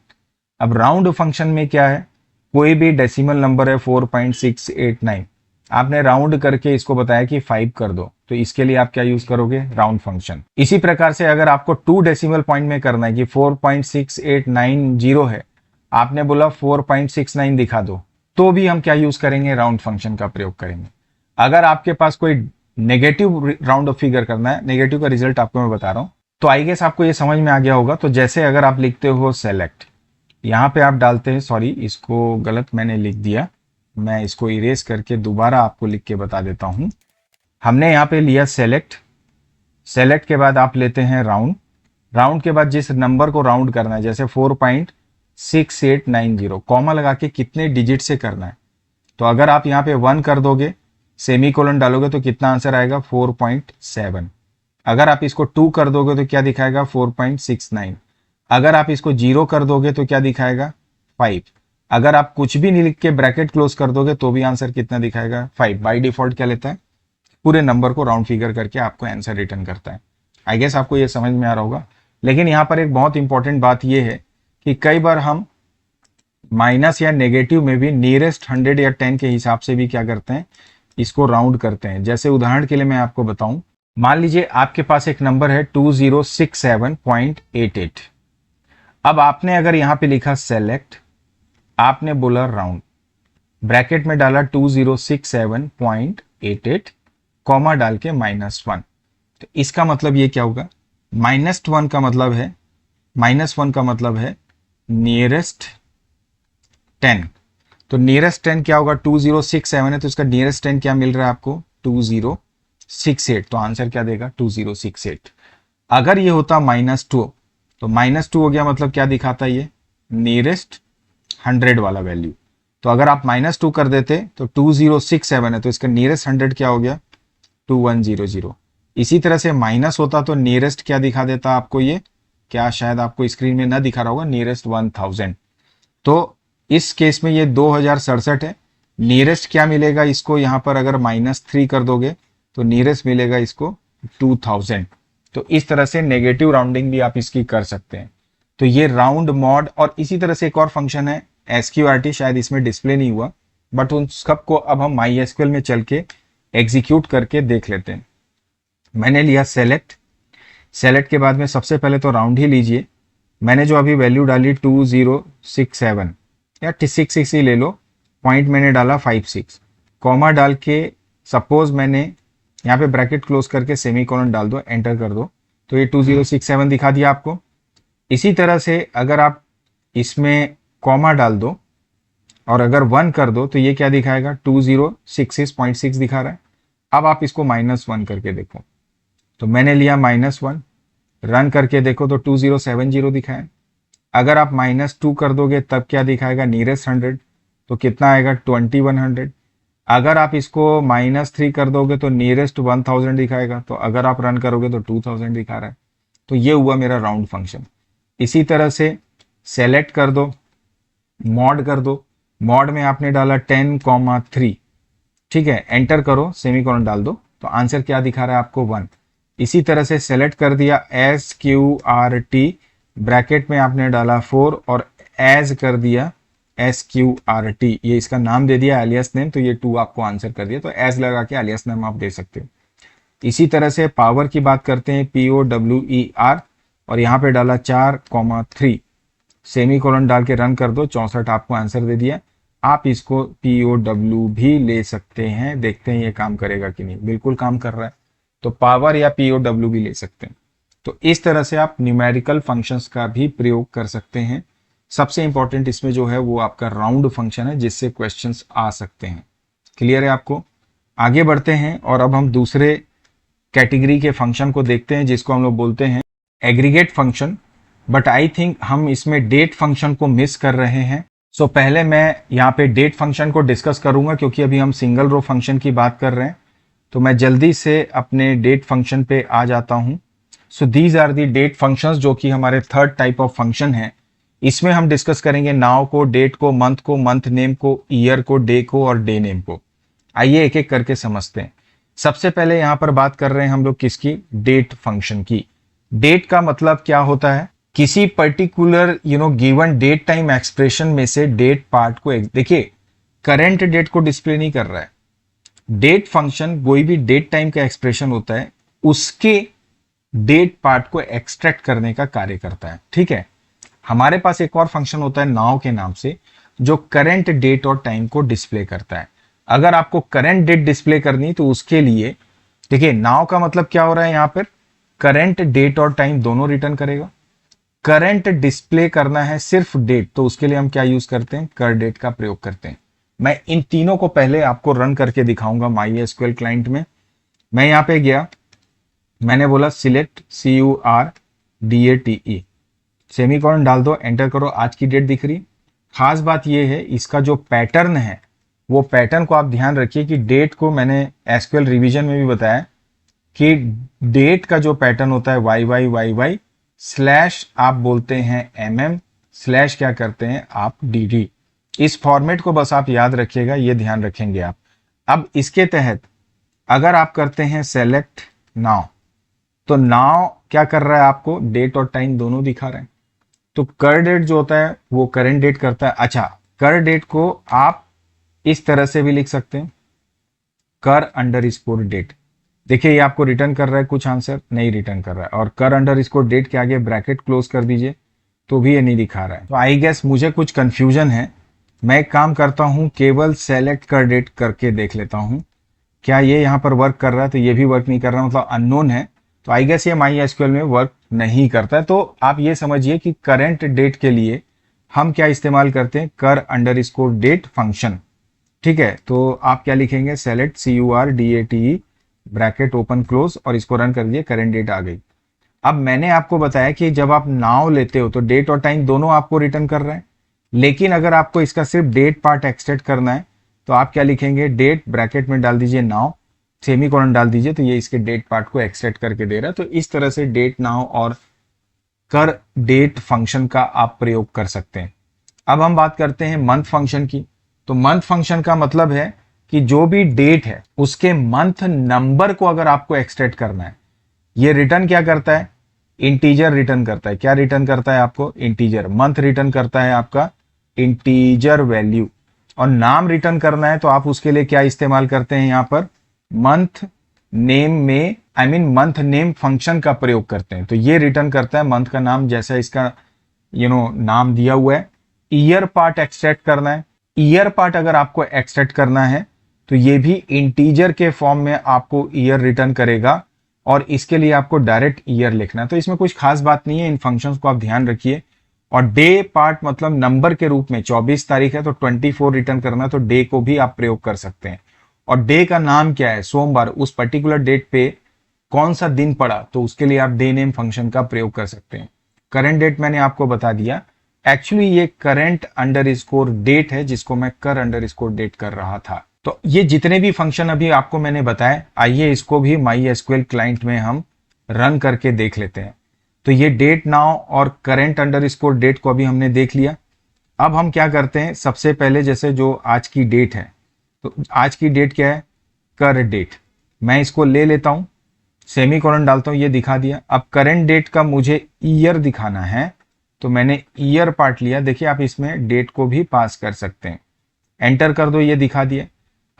अब राउंड फंक्शन में क्या है? कोई भी डेसिमल नंबर है 4.689, आपने राउंड करके इसको बताया कि 5 कर दो, तो इसके लिए आप क्या यूज करोगे? Round function. इसी प्रकार से अगर आपको 2 डेसिमल पॉइंट में करना है कि 4.6890 है, आपने बोला 4.69 दिखा दो, तो भी हम क्या यूज करेंगे? राउंड फंक्शन का प्रयोग करेंगे। अगर आपके पास कोई नेगेटिव राउंड ऑफ फिगर करना है, नेगेटिव का रिजल्ट आपको मैं बता रहा हूं, तो आई गेस आपको ये समझ में आ गया होगा। तो जैसे अगर आप लिखते हो सेलेक्ट, यहां पे आप डालते हैं, सॉरी इसको गलत मैंने लिख दिया, मैं इसको इरेज करके दोबारा आपको लिख के बता देता हूं। हमने यहां पे लिया सेलेक्ट, सेलेक्ट के बाद आप लेते हैं राउंड, राउंड के बाद जिस नंबर को राउंड करना है, जैसे 4.6890, कॉमा लगा के कितने डिजिट से करना है, तो अगर आप यहाँ पे 1 कर दोगे, सेमीकोलन डालोगे, तो कितना आंसर आएगा? 4.7। अगर आप इसको 2 कर दोगे तो क्या दिखाएगा? 4.69। अगर आप इसको 0 कर दोगे तो क्या दिखाएगा? 5। अगर आप कुछ भी नहीं लिख के ब्रैकेट क्लोज कर दोगे तो भी आंसर कितना दिखाएगा? 5। बाय डिफॉल्ट क्या लेता है? पूरे नंबर को राउंड फिगर करके आपको आंसर रिटर्न करता है। आई गेस आपको ये समझ में आ रहा होगा। लेकिन यहाँ पर एक बहुत इंपॉर्टेंट बात यह है कि कई बार हम माइनस या नेगेटिव में भी नियरेस्ट 100 या 10 के हिसाब से भी क्या करते हैं, इसको राउंड करते हैं। जैसे उदाहरण के लिए मैं आपको बताऊं, मान लीजिए आपके पास एक नंबर है 2067.88। अब आपने अगर यहां पे लिखा सेलेक्ट, आपने बोला राउंड, ब्रैकेट में डाला 2067.88, कॉमा डाल के -1। तो इसका मतलब ये क्या होगा, -1 का मतलब है, -1 का मतलब है नियरेस्ट 10। तो नियरेस्ट 10 क्या होगा, 2067 है तो इसका नियरेस्ट 10 क्या मिल रहा है आपको, 2068। तो आंसर क्या देगा, 2068। अगर ये होता -2, तो -2 हो गया, मतलब क्या दिखाता है ये, नियरेस्ट 100 वाला वैल्यू। तो अगर आप -2 कर देते तो 2067 है तो इसका नियरेस्ट 100 क्या हो गया, 2100। इसी तरह से माइनस होता तो नियरेस्ट क्या दिखा देता आपको, ये क्या शायद आपको स्क्रीन में ना दिखा रहा होगा, नियरेस्ट 1000। तो इस केस में ये 2067 है। नियरेस्ट क्या मिलेगा इसको, यहां पर अगर -3 कर दोगे तो नियरेस्ट मिलेगा इसको 2000। तो इस तरह से नेगेटिव राउंडिंग भी आप इसकी कर सकते हैं। तो ये राउंड, मॉड, और इसी तरह से एक और फंक्शन है SQRT, शायद इसमें डिस्प्ले नहीं हुआ, बट उन सब को अब हम MySQL में चल के एग्जीक्यूट करके देख लेते हैं। मैंने लिया सेलेक्ट, सेलेक्ट के बाद में सबसे पहले तो राउंड ही लीजिए। मैंने जो अभी वैल्यू डाली 2067 या 66 ही ले लो, पॉइंट मैंने डाला 56, कॉमा डाल के सपोज मैंने यहाँ पे ब्रैकेट क्लोज करके सेमीकोलन डाल दो, एंटर कर दो, तो ये 2067 दिखा दिया आपको। इसी तरह से अगर आप इसमें कॉमा डाल दो और अगर 1 कर दो तो ये क्या दिखाएगा, 2066.6 दिखा रहा है। अब आप इसको -1 करके देखो, तो मैंने लिया -1, रन करके देखो तो 2070 दिखाए। अगर आप -2 कर दोगे तब क्या दिखाएगा, नियरेस्ट 100, तो कितना आएगा, 2100। अगर आप इसको -3 कर दोगे तो नियरेस्ट 1000 दिखाएगा। तो अगर आप रन करोगे तो 2000 दिखा रहा है। तो ये हुआ मेरा राउंड फंक्शन। इसी तरह से सेलेक्ट कर दो, मॉड कर दो, मॉड में आपने डाला 10,3, ठीक है, एंटर करो, सेमीकोलन डाल दो, तो आंसर क्या दिखा रहा है आपको, 1। इसी तरह से सेलेक्ट कर दिया SQRT, ब्रैकेट में आपने डाला 4 और एज कर दिया SQRT, ये इसका नाम दे दिया एलियास नेम, तो ये 2 आपको आंसर कर दिया। तो एज लगा के एलियास नेम आप दे सकते हो। इसी तरह से पावर की बात करते हैं, POWER, और यहाँ पे डाला 4,3, सेमीकोलन डाल के रन कर दो, 64 आपको आंसर दे दिया। आप इसको POW भी ले सकते हैं, देखते हैं ये काम करेगा कि नहीं, बिल्कुल काम कर रहा है। तो पावर या POW भी ले सकते हैं। तो इस तरह से आप न्यूमेरिकल फंक्शंस का भी प्रयोग कर सकते हैं। सबसे इंपॉर्टेंट इसमें जो है वो आपका राउंड फंक्शन है, जिससे क्वेश्चंस आ सकते हैं। क्लियर है आपको? आगे बढ़ते हैं और अब हम दूसरे कैटेगरी के फंक्शन को देखते हैं, जिसको हम लोग बोलते हैं aggregate function. But I think हम इसमें डेट फंक्शन को मिस कर रहे हैं। सो पहले मैं यहाँ पे डेट फंक्शन को डिस्कस करूंगा, क्योंकि अभी हम सिंगल रो फंक्शन की बात कर रहे हैं। तो मैं जल्दी से अपने डेट फंक्शन पे आ जाता हूं। So these are the date functions, जो कि हमारे थर्ड टाइप ऑफ फंक्शन है। इसमें हम डिस्कस करेंगे नाउ को, डेट को, मंथ नेम को, ईयर को, डे को और डे नेम को। आइए एक एक करके समझते हैं। सबसे पहले यहां पर बात कर रहे हैं हम लोग किसकी, डेट फंक्शन की। डेट का मतलब क्या होता है, किसी particular given date time expression में से डेट पार्ट को, देखिए करंट डेट को डिस्प्ले नहीं कर रहा है। डेट फंक्शन कोई भी डेट टाइम का एक्सप्रेशन होता है, उसके डेट पार्ट को एक्सट्रैक्ट करने का कार्य करता है। ठीक है, हमारे पास एक और फंक्शन होता है नाउ के नाम से, जो करंट डेट और टाइम को डिस्प्ले करता है। अगर आपको करंट डेट डिस्प्ले करनी तो उसके लिए देखिए, नाउ का मतलब क्या हो रहा है, यहां पर करंट डेट और टाइम दोनों रिटर्न करेगा। करंट डिस्प्ले करना है सिर्फ डेट, तो उसके लिए हम क्या यूज करते हैं, कर डेट का प्रयोग करते हैं। मैं इन तीनों को पहले आपको रन करके दिखाऊंगा MySQL क्लाइंट में। मैं यहां पे गया, मैंने बोला सिलेक्ट CURDATE, सेमीकोलन डाल दो, एंटर करो, आज की डेट दिख रही। खास बात यह है, इसका जो पैटर्न है वो पैटर्न को आप ध्यान रखिए कि डेट को मैंने SQL रिवीजन में भी बताया कि डेट का जो पैटर्न होता है YYYY स्लैश आप बोलते हैं MM स्लैश क्या करते हैं आप DD। इस फॉर्मेट को बस आप याद रखिएगा, ये ध्यान रखेंगे आप। अब इसके तहत अगर आप करते हैं सेलेक्ट नाउ, तो नाउ क्या कर रहा है, आपको डेट और टाइम दोनों दिखा रहे हैं। तो कर डेट जो होता है वो करेंट डेट करता है। अच्छा, कर डेट को आप इस तरह से भी लिख सकते हैं, कर अंडर स्कोर डेट। देखिए ये आपको रिटर्न कर रहा है, कुछ आंसर नहीं रिटर्न कर रहा है, और कर अंडर स्कोर डेट के आगे ब्रैकेट क्लोज कर दीजिए तो भी ये नहीं दिखा रहा है। तो आई गेस मुझे कुछ कंफ्यूजन है। मैं एक काम करता हूं, केवल सेलेक्ट कर डेट करके देख लेता हूं क्या ये यहाँ पर वर्क कर रहा है। तो ये भी वर्क नहीं कर रहा, मतलब अननोन है। तो आई गेस ये माई एसक्यूएल में वर्क नहीं करता है। तो आप ये समझिए कि करंट डेट के लिए हम क्या इस्तेमाल करते हैं, कर अंडर स्कोर डेट फंक्शन। ठीक है, तो आप क्या लिखेंगे, select CURDATE bracket open close और इसको रन कर दिए, करेंट डेट आ गई। अब मैंने आपको बताया कि जब आप नाउ लेते हो तो डेट और टाइम दोनों आपको रिटर्न कर रहे हैं, लेकिन अगर आपको इसका सिर्फ डेट पार्ट एक्सट्रैक्ट करना है तो आप क्या लिखेंगे, डेट ब्रैकेट में डाल दीजिए नाउ, सेमीकोलन डाल दीजिए, तो ये इसके डेट पार्ट को एक्सट्रैक्ट करके दे रहा है। तो इस तरह से डेट नाउ और कर डेट फंक्शन का आप प्रयोग कर सकते हैं। अब हम बात करते हैं मंथ फंक्शन की। तो मंथ फंक्शन का मतलब है कि जो भी डेट है उसके मंथ नंबर को अगर आपको एक्सट्रैक्ट करना है, ये रिटर्न क्या करता है, इंटीजर रिटर्न करता है। क्या रिटर्न करता है आपको, इंटीजर। मंथ रिटर्न करता है आपका इंटीजर वैल्यू, और नाम रिटर्न करना है तो आप उसके लिए क्या इस्तेमाल करते हैं, यहां पर मंथ नेम में मंथ नेम फंक्शन का प्रयोग करते हैं। तो ये रिटर्न करता है मंथ का नाम, जैसा इसका नाम दिया हुआ है। ईयर पार्ट एक्सट्रैक्ट करना है, ईयर पार्ट अगर आपको एक्सट्रैक्ट करना है तो ये भी इंटीजर के फॉर्म में आपको ईयर रिटर्न करेगा, और इसके लिए आपको डायरेक्ट ईयर लिखना है। तो इसमें कुछ खास बात नहीं है, इन फंक्शंस को आप ध्यान रखिए। और डे पार्ट मतलब नंबर के रूप में 24 तारीख है तो 24 रिटर्न करना है, तो डे को भी आप प्रयोग कर सकते हैं। और डे का नाम क्या है, सोमवार, उस पर्टिकुलर डेट पे कौन सा दिन पड़ा, तो उसके लिए आप डे नेम फंक्शन का प्रयोग कर सकते हैं। करंट डेट मैंने आपको बता दिया, एक्चुअली ये करंट अंडर स्कोर डेट है जिसको मैं कर अंडर स्कोर डेट कर रहा था। तो ये जितने भी फंक्शन अभी आपको मैंने बताए, आइए इसको भी माई एसक्यूएल क्लाइंट में हम रन करके देख लेते हैं। तो ये डेट नाउ और करेंट अंडर स्कोर डेट को अभी हमने देख लिया। अब हम क्या करते हैं, सबसे पहले जैसे जो आज की डेट है, तो आज की डेट क्या है, कर डेट। मैं इसको ले लेता हूं, सेमीकोलन डालता हूं, ये दिखा दिया। अब करेंट डेट का मुझे ईयर दिखाना है, तो मैंने ईयर पार्ट लिया। देखिए आप इसमें डेट को भी पास कर सकते हैं, एंटर कर दो, ये दिखा दिया।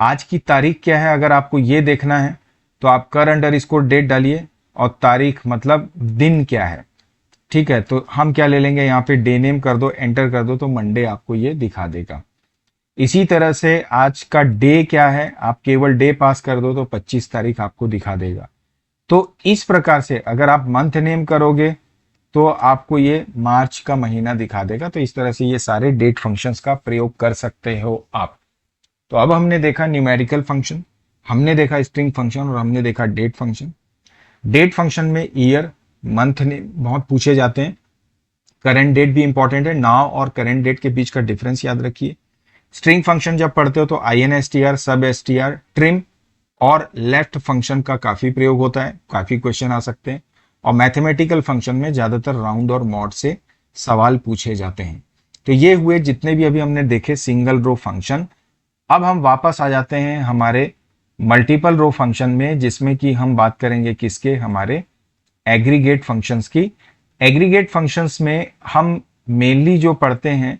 आज की तारीख क्या है, अगर आपको ये देखना है तो आप कर अंडर स्कोर डेट डालिए, और तारीख मतलब दिन क्या है। ठीक है, तो हम क्या ले लेंगे, यहाँ पे डे नेम कर दो, एंटर कर दो, तो मंडे आपको ये दिखा देगा। इसी तरह से आज का डे क्या है, आप केवल डे पास कर दो तो 25 तारीख आपको दिखा देगा। तो इस प्रकार से अगर आप मंथ नेम करोगे तो आपको ये मार्च का महीना दिखा देगा। तो इस तरह से ये सारे डेट फंक्शंस का प्रयोग कर सकते हो आप। तो अब हमने देखा न्यूमेरिकल फंक्शन, हमने देखा स्ट्रिंग फंक्शन, और हमने देखा डेट फंक्शन। डेट फंक्शन में ईयर मंथ ने बहुत पूछे जाते हैं, करेंट डेट भी इंपॉर्टेंट है। नाउ और करेंट डेट के बीच का डिफरेंस याद रखिए। स्ट्रिंग फंक्शन जब पढ़ते हो तो INSTR, सब STR, ट्रिम और लेफ्ट फंक्शन का काफी प्रयोग होता है, काफी क्वेश्चन आ सकते हैं। और मैथमेटिकल फंक्शन में ज्यादातर राउंड और मॉड से सवाल पूछे जाते हैं। तो ये हुए जितने भी अभी हमने देखे सिंगल रो फंक्शन। अब हम वापस आ जाते हैं हमारे मल्टीपल रो फंक्शन में, जिसमें कि हम बात करेंगे किसके, हमारे एग्रीगेट फंक्शंस की। एग्रीगेट फंक्शंस में हम मेनली जो पढ़ते हैं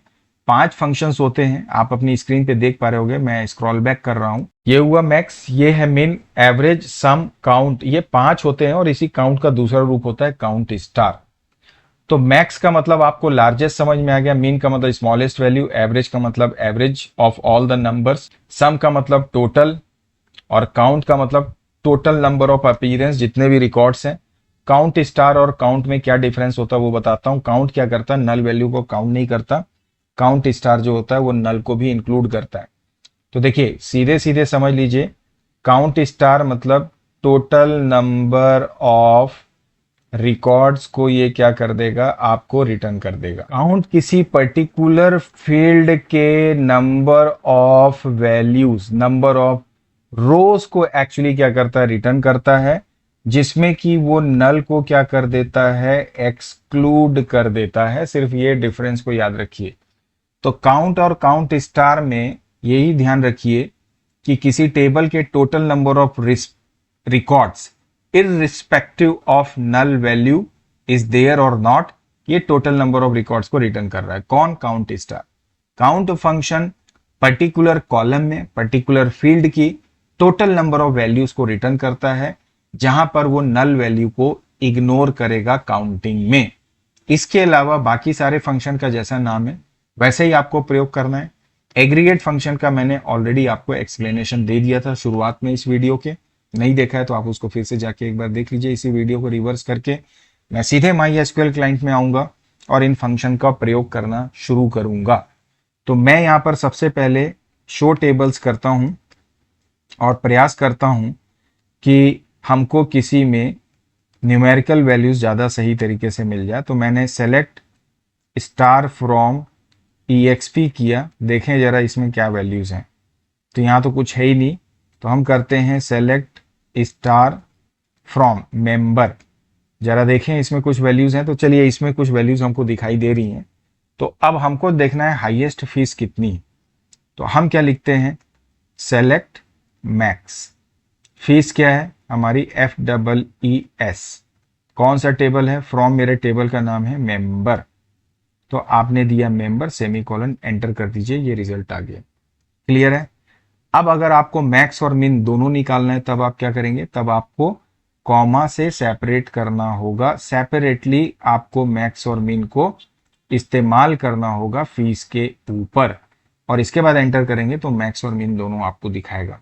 5 फंक्शंस होते हैं। आप अपनी स्क्रीन पे देख पा रहे होगे, मैं स्क्रॉल बैक कर रहा हूं। ये हुआ मैक्स, ये है मिन, एवरेज, सम, काउंट, ये 5 होते हैं। और इसी काउंट का दूसरा रूप होता है काउंट स्टार। तो मैक्स का मतलब आपको लार्जेस्ट समझ में आ गया, मीन का मतलब स्मॉलेस्ट वैल्यू, एवरेज का मतलब average of all the numbers, sum का मतलब टोटल, और काउंट का मतलब टोटल नंबर ऑफ अपीयरेंस, जितने भी रिकॉर्ड्स हैं। काउंट स्टार और काउंट में क्या डिफरेंस होता है वो बताता हूं। काउंट क्या करता है, नल वैल्यू को काउंट नहीं करता। काउंट स्टार जो होता है वो नल को भी इंक्लूड करता है। तो देखिए सीधे सीधे समझ लीजिए, काउंट स्टार मतलब टोटल नंबर ऑफ रिकॉर्ड्स को ये क्या कर देगा, आपको रिटर्न कर देगा। काउंट किसी पर्टिकुलर फील्ड के number of values, number of रोज को एक्चुअली क्या करता है, रिटर्न करता है, जिसमें कि वो नल को क्या कर देता है, एक्सक्लूड कर देता है। सिर्फ ये डिफरेंस को याद रखिए। तो काउंट और काउंट स्टार में यही ध्यान रखिए कि किसी टेबल के total number of records irrespective of null value is there और नॉट, ये टोटल नंबर ऑफ रिकॉर्ड्स को रिटर्न कर रहा है। कौन? Count star. Count function particular column में पर्टिकुलर फील्ड की टोटल नंबर ऑफ वैल्यूज को रिटर्न करता है, जहां पर वो नल वैल्यू को इग्नोर करेगा काउंटिंग में। इसके अलावा बाकी सारे फंक्शन का जैसा नाम है वैसे ही आपको प्रयोग करना है। एग्रीगेट फंक्शन का मैंने ऑलरेडी आपको एक्सप्लेनेशन दे दिया था शुरुआत में इस वीडियो के, नहीं देखा है तो आप उसको फिर से जाके एक बार देख लीजिए। इसी वीडियो को रिवर्स करके मैं सीधे MySQL क्लाइंट में आऊंगा और इन फंक्शन का प्रयोग करना शुरू करूंगा। तो मैं यहां पर सबसे पहले शो टेबल्स करता हूं और प्रयास करता हूं कि हमको किसी में न्यूमेरिकल वैल्यूज ज़्यादा सही तरीके से मिल जाए। तो मैंने सेलेक्ट स्टार फ्रॉम EXP किया, देखें जरा इसमें क्या वैल्यूज हैं। तो यहाँ तो कुछ है ही नहीं, तो हम करते हैं सेलेक्ट स्टार फ्रॉम मेंबर, जरा देखें इसमें कुछ वैल्यूज हैं। तो चलिए इसमें कुछ वैल्यूज हमको दिखाई दे रही हैं। तो अब हमको देखना है हाईएस्ट फीस कितनी। तो हम क्या लिखते हैं? Select max. फीस क्या है हमारी? FEES। कौन सा टेबल है? फ्रॉम मेरे टेबल का नाम है मेंबर। तो आपने दिया मेंबर, सेमीकोलन, एंटर कर दीजिए, ये रिजल्ट आ गया। क्लियर है? अब अगर आपको मैक्स और मिन दोनों निकालना है तब आप क्या करेंगे? तब आपको कॉमा से सेपरेट करना होगा। सेपरेटली आपको मैक्स और मिन को इस्तेमाल करना होगा फीस के ऊपर, और इसके बाद एंटर करेंगे तो मैक्स और मिन दोनों आपको दिखाएगा।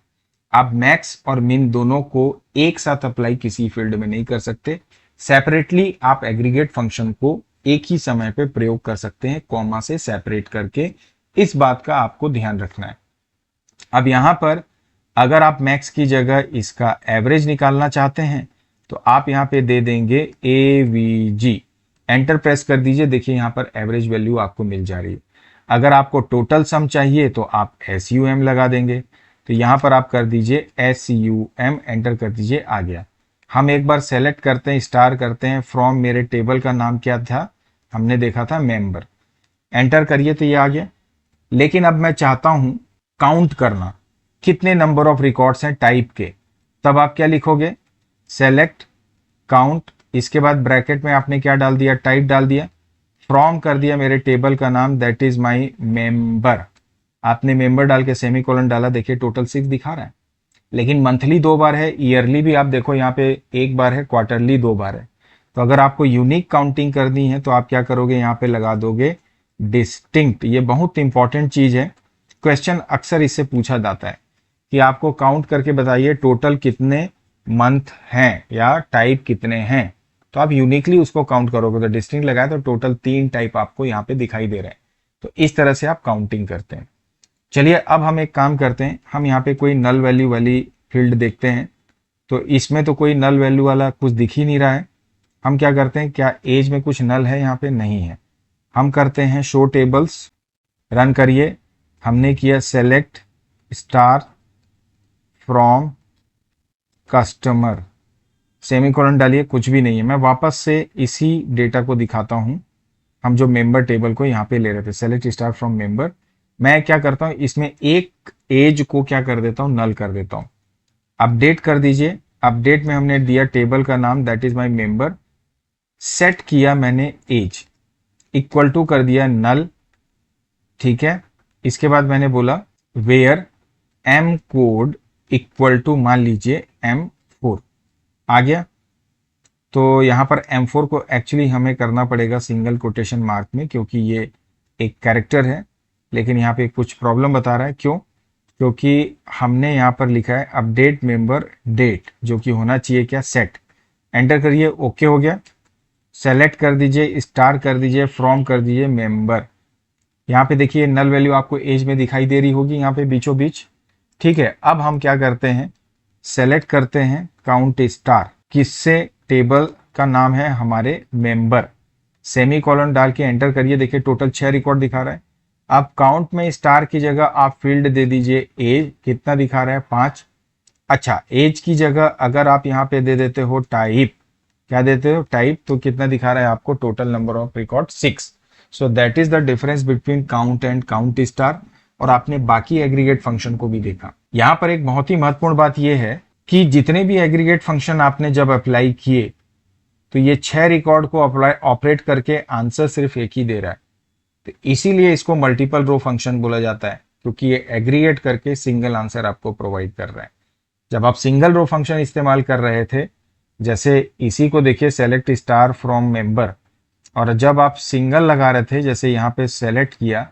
आप मैक्स और मिन दोनों को एक साथ अप्लाई किसी फील्ड में नहीं कर सकते। सेपरेटली आप एग्रीगेट फंक्शन को एक ही समय पे प्रयोग कर सकते हैं, कॉमा से सेपरेट करके। इस बात का आपको ध्यान रखना है। अब यहां पर अगर आप मैक्स की जगह इसका एवरेज निकालना चाहते हैं तो आप यहां पे दे देंगे AVG, एंटर प्रेस कर दीजिए। देखिए यहां पर एवरेज वैल्यू आपको मिल जा रही है। अगर आपको टोटल सम चाहिए तो आप SUM लगा देंगे। तो यहां पर आप कर दीजिए SUM, एंटर कर दीजिए, आ गया। हम एक बार सेलेक्ट करते हैं, स्टार करते हैं, फ्रॉम मेरे टेबल का नाम क्या था? हमने देखा था मेंबर। एंटर करिए तो ये आ गया। लेकिन अब मैं चाहता हूं काउंट करना, कितने नंबर ऑफ रिकॉर्ड्स हैं टाइप के। तब आप क्या लिखोगे? सेलेक्ट काउंट, इसके बाद ब्रैकेट में आपने क्या डाल दिया? टाइप डाल दिया। फ्रॉम कर दिया मेरे टेबल का नाम, दैट इज माई मेंबर। आपने मेंबर डाल के सेमीकोलन डाला, देखिए टोटल 6 दिखा रहा है। लेकिन मंथली 2 बार है, ईयरली भी आप देखो यहाँ पे 1 बार है, क्वार्टरली 2 बार है। तो अगर आपको यूनिक काउंटिंग करनी है तो आप क्या करोगे? यहाँ पे लगा दोगे डिस्टिंक्ट। ये बहुत इंपॉर्टेंट चीज है, क्वेश्चन अक्सर इससे पूछा जाता है कि आपको काउंट करके बताइए टोटल कितने मंथ हैं या टाइप कितने हैं। तो आप यूनिकली उसको काउंट करोगे। तो डिस्टिंक्ट लगाए तो टोटल 3 टाइप आपको यहाँ पे दिखाई दे रहे हैं। तो इस तरह से आप काउंटिंग करते हैं। चलिए अब हम एक काम करते हैं, हम यहाँ पे कोई नल वैल्यू वाली फील्ड देखते हैं। तो इसमें तो कोई नल वैल्यू वाला कुछ दिख ही नहीं रहा है। हम क्या करते हैं, क्या एज में कुछ नल है? यहाँ पे नहीं है। हम करते हैं शो टेबल्स, रन करिए। हमने किया select star from customer, semicolon डालिए, कुछ भी नहीं है। मैं वापस से इसी डेटा को दिखाता हूं। हम जो मेंबर टेबल को यहाँ पे ले रहे थे, सेलेक्ट स्टार फ्रॉम मेंबर, मैं क्या करता हूं इसमें एक एज को क्या कर देता हूं? नल कर देता हूं। अपडेट कर दीजिए। अपडेट में हमने दिया टेबल का नाम, that is my member. Set किया मैंने एज, इक्वल टू कर दिया नल, ठीक है। इसके बाद मैंने बोला where M code equal to, मान लीजिए M4 आ गया। तो यहां पर M4 को एक्चुअली हमें करना पड़ेगा सिंगल कोटेशन मार्क में, क्योंकि ये एक कैरेक्टर है। लेकिन यहाँ पे कुछ प्रॉब्लम बता रहा है, क्यों? क्योंकि हमने यहाँ पर लिखा है अपडेट मेंबर डेट, जो कि होना चाहिए क्या? सेट। एंटर करिए, ओके हो गया। सेलेक्ट कर दीजिए, स्टार कर दीजिए, फ्रॉम कर दीजिए मेंबर। यहाँ पे देखिए नल वैल्यू आपको एज में दिखाई दे रही होगी यहाँ पे बीचों बीच, ठीक है। अब हम क्या करते हैं, सेलेक्ट करते हैं काउंट स्टार, किससे? टेबल का नाम है हमारे मेंबर। सेमीकोलन डाल के एंटर करिए, देखिए टोटल 6 रिकॉर्ड दिखा रहा है। अब काउंट में स्टार की जगह आप फील्ड दे दीजिए एज, कितना दिखा रहा है? 5। अच्छा, एज की जगह अगर आप यहाँ पे दे देते हो टाइप, क्या देते हो? टाइप, तो कितना दिखा रहा है आपको? Total number of record 6। So that is the difference between count and count star. और आपने बाकी एग्रीगेट फंक्शन को भी देखा। यहाँ पर एक बहुत ही महत्वपूर्ण बात यह है कि जितने भी एग्रीगेट फंक्शन आपने जब अप्लाई किए तो ये 6 रिकॉर्ड को ऑपरेट करके आंसर सिर्फ एक ही दे रहा है। तो इसीलिए इसको मल्टीपल रो फंक्शन बोला जाता है, क्योंकि ये एग्रीगेट करके सिंगल आंसर आपको प्रोवाइड कर रहा है। जब आप सिंगल रो फंक्शन इस्तेमाल कर रहे थे, जैसे इसी को देखिए सेलेक्ट स्टार फ्रॉम मेंबर, और जब आप सिंगल लगा रहे थे, जैसे यहाँ पे सेलेक्ट किया,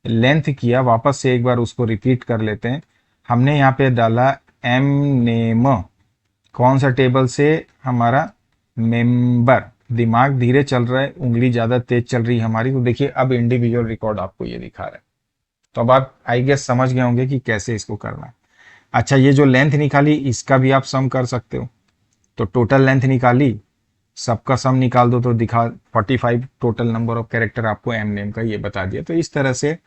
लेंथ किया, वापस से एक बार उसको रिपीट कर लेते हैं। हमने यहाँ पे डाला एम नेम, कौन सा टेबल से, हमारा मेंबर। दिमाग धीरे चल रहा है, उंगली ज्यादा तेज चल रही है हमारी, तो देखिए अब इंडिविजुअल रिकॉर्ड आपको ये दिखा रहा है। तो अब आप आई गेस समझ गए होंगे कि कैसे इसको करना है। अच्छा, ये जो लेंथ निकाली इसका भी आप सम कर सकते हो। तो टोटल लेंथ निकाली, सबका सम निकाल दो तो दिखा 45 टोटल नंबर ऑफ कैरेक्टर आपको एम नेम का ये बता दिया। तो इस तरह से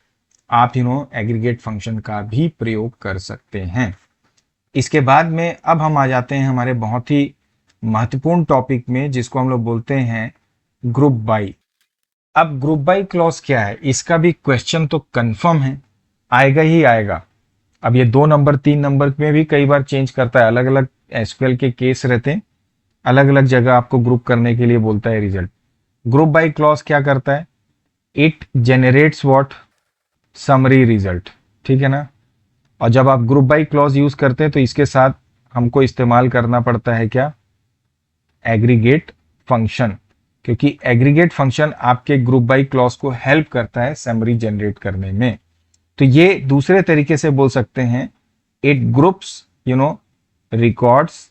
आप एग्रीगेट फंक्शन का भी प्रयोग कर सकते हैं। इसके बाद में अब हम आ जाते हैं हमारे बहुत ही महत्वपूर्ण टॉपिक में, जिसको हम लोग बोलते हैं ग्रुप बाई। अब ग्रुप बाई क्लॉज क्या है, इसका भी क्वेश्चन तो कंफर्म है, आएगा ही आएगा। अब ये 2 नंबर 3 नंबर में भी कई बार चेंज करता है, अलग अलग एसक्यूएल के केस रहते हैं, अलग अलग जगह आपको ग्रुप करने के लिए बोलता है रिजल्ट। ग्रुप बाई क्लॉज क्या करता है, it generates what, summary result, ठीक है ना। और जब आप ग्रुप बाई क्लॉज यूज करते हैं तो इसके साथ हमको इस्तेमाल करना पड़ता है क्या, एग्रीगेट फंक्शन, क्योंकि एग्रीगेट फंक्शन आपके ग्रुप बाई क्लॉज को हेल्प करता है समरी जनरेट करने में। तो ये दूसरे तरीके से बोल सकते हैं, it groups records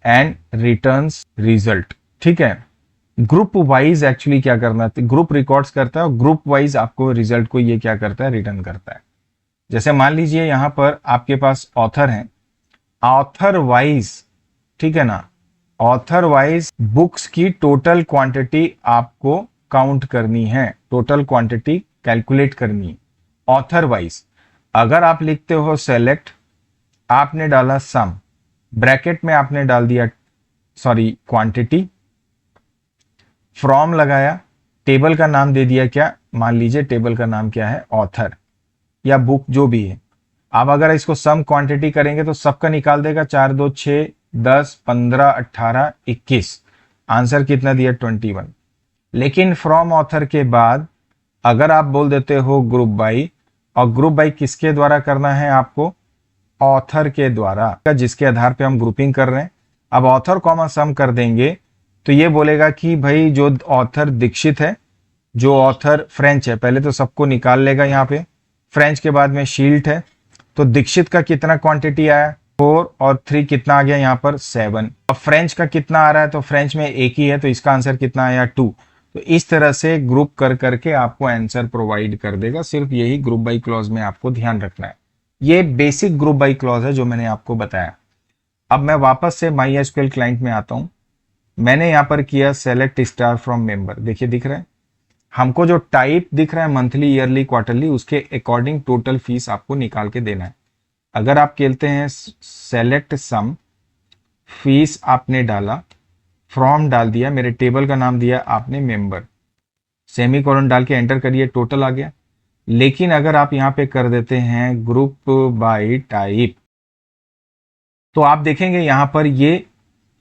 and returns result, ठीक है। ग्रुप वाइज एक्चुअली क्या करना है, ग्रुप रिकॉर्ड्स करता है और ग्रुप वाइज आपको रिजल्ट को ये क्या करता है, रिटर्न करता है। जैसे मान लीजिए यहां पर आपके पास ऑथर है, ऑथर वाइज, ठीक है ना, ऑथर वाइज बुक्स की टोटल क्वांटिटी आपको काउंट करनी है, टोटल क्वांटिटी कैलकुलेट करनी है ऑथर वाइज। अगर आप लिखते हो सेलेक्ट, आपने डाला सम, ब्रैकेट में आपने डाल दिया क्वांटिटी, फ्रॉम लगाया, टेबल का नाम दे दिया क्या, मान लीजिए टेबल का नाम क्या है, ऑथर या बुक जो भी है। आप अगर इसको सम क्वांटिटी करेंगे तो सबका निकाल देगा, 4 2 6 10 15 18 21, आंसर कितना दिया 21। लेकिन फ्रॉम ऑथर के बाद अगर आप बोल देते हो ग्रुप बाई, और ग्रुप बाई किसके द्वारा करना है आपको, ऑथर के द्वारा, जिसके आधार पे हम ग्रुपिंग कर रहे हैं। अब ऑथर कॉमा सम कर देंगे तो ये बोलेगा कि भाई जो ऑथर दीक्षित है, जो ऑथर फ्रेंच है, पहले तो सबको निकाल लेगा यहाँ पे, फ्रेंच के बाद में शील्ड है, तो दीक्षित का कितना क्वांटिटी आया 4 और 3 कितना आ गया यहाँ पर 7। अब फ्रेंच का कितना आ रहा है, तो फ्रेंच में एक ही है तो इसका आंसर कितना आया 2। तो इस तरह से ग्रुप कर करके आपको आंसर प्रोवाइड कर देगा। सिर्फ यही ग्रुप बाई क्लॉज में आपको ध्यान रखना है। ये बेसिक ग्रुप बाई क्लॉज है जो मैंने आपको बताया। अब मैं वापस से माई एसक्यूएल क्लाइंट में आता हूं। मैंने यहाँ पर किया सेलेक्ट स्टार फ्रॉम मेंबर, देखिए दिख रहा है हमको जो टाइप दिख रहा है मंथली, ईयरली, क्वार्टरली, उसके अकॉर्डिंग टोटल फीस आपको निकाल के देना है। अगर आप कहते हैं सेलेक्ट सम, फीस आपने डाला, फ्रॉम डाल दिया, मेरे टेबल का नाम दिया आपने मेंबर, सेमीकोलन डाल के एंटर करिए, टोटल आ गया। लेकिन अगर आप यहाँ पे कर देते हैं ग्रुप बाय टाइप, तो आप देखेंगे यहाँ पर ये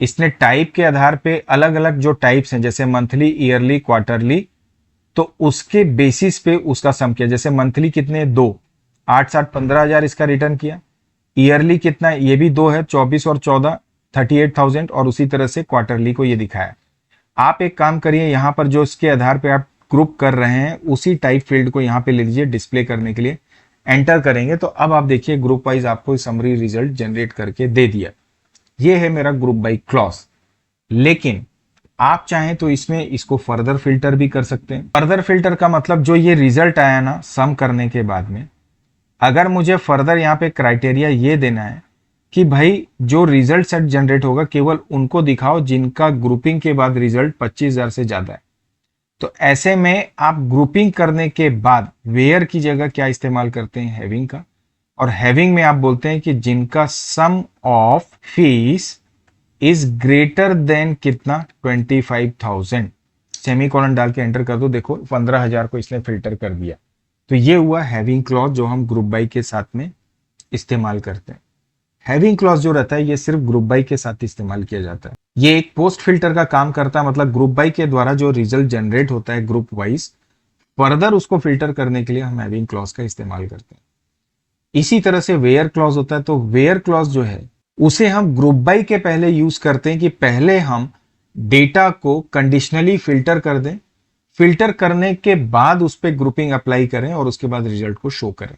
इसने टाइप के आधार पे अलग अलग जो टाइप्स हैं, जैसे मंथली, ईयरली, क्वार्टरली, तो उसके बेसिस पे उसका सम किया। जैसे मंथली कितने 2, 8 7 15,000 इसका रिटर्न किया। ईयरली कितना, ये भी 2 है, 24 और 14 38,000, और उसी तरह से क्वार्टरली को ये दिखाया। आप एक काम करिए, यहाँ पर जो इसके आधार पे आप ग्रुप कर रहे हैं उसी टाइप फील्ड को यहाँ पे ले लीजिए डिस्प्ले करने के लिए, एंटर करेंगे तो अब आप देखिए ग्रुप वाइज आपको समरी रिजल्ट जनरेट करके दे दिया। ये है मेरा ग्रुप बाई क्लॉज। लेकिन आप चाहें तो इसमें इसको फर्दर फिल्टर भी कर सकते हैं। फर्दर फिल्टर का मतलब जो ये रिजल्ट आया ना सम करने के बाद में, अगर मुझे फर्दर यहाँ पे क्राइटेरिया ये देना है कि भाई जो रिजल्ट सेट जनरेट होगा केवल उनको दिखाओ जिनका ग्रुपिंग के बाद रिजल्ट 25,000 से ज्यादा है, तो ऐसे में आप ग्रुपिंग करने के बाद वेयर की जगह क्या इस्तेमाल करते हैं, हैविंग का। और हैविंग में आप बोलते हैं कि जिनका sum of fees is greater than कितना 25,000, सेमीकोलन डाल के एंटर कर दो, देखो 15,000 को इसने फिल्टर कर दिया। तो ये हुआ हैविंग क्लॉज जो हम ग्रुप बाई के साथ में इस्तेमाल करते हैं। हैविंग क्लॉज जो रहता है ये सिर्फ ग्रुप बाई के साथ इस्तेमाल किया जाता है। ये एक पोस्ट फिल्टर का काम करता है, मतलब ग्रुप बाई के द्वारा जो रिजल्ट जनरेट होता है ग्रुप वाइज, फर्दर उसको फिल्टर करने के लिए हम हैविंग क्लॉज का इस्तेमाल करते हैं। इसी तरह से वेयर क्लॉज होता है, तो वेयर क्लॉज जो है उसे हम ग्रुप बाई के पहले यूज करते हैं कि पहले हम डेटा को कंडीशनली फिल्टर कर दें, फिल्टर करने के बाद उस पर ग्रुपिंग अप्लाई करें और उसके बाद रिजल्ट को शो करें।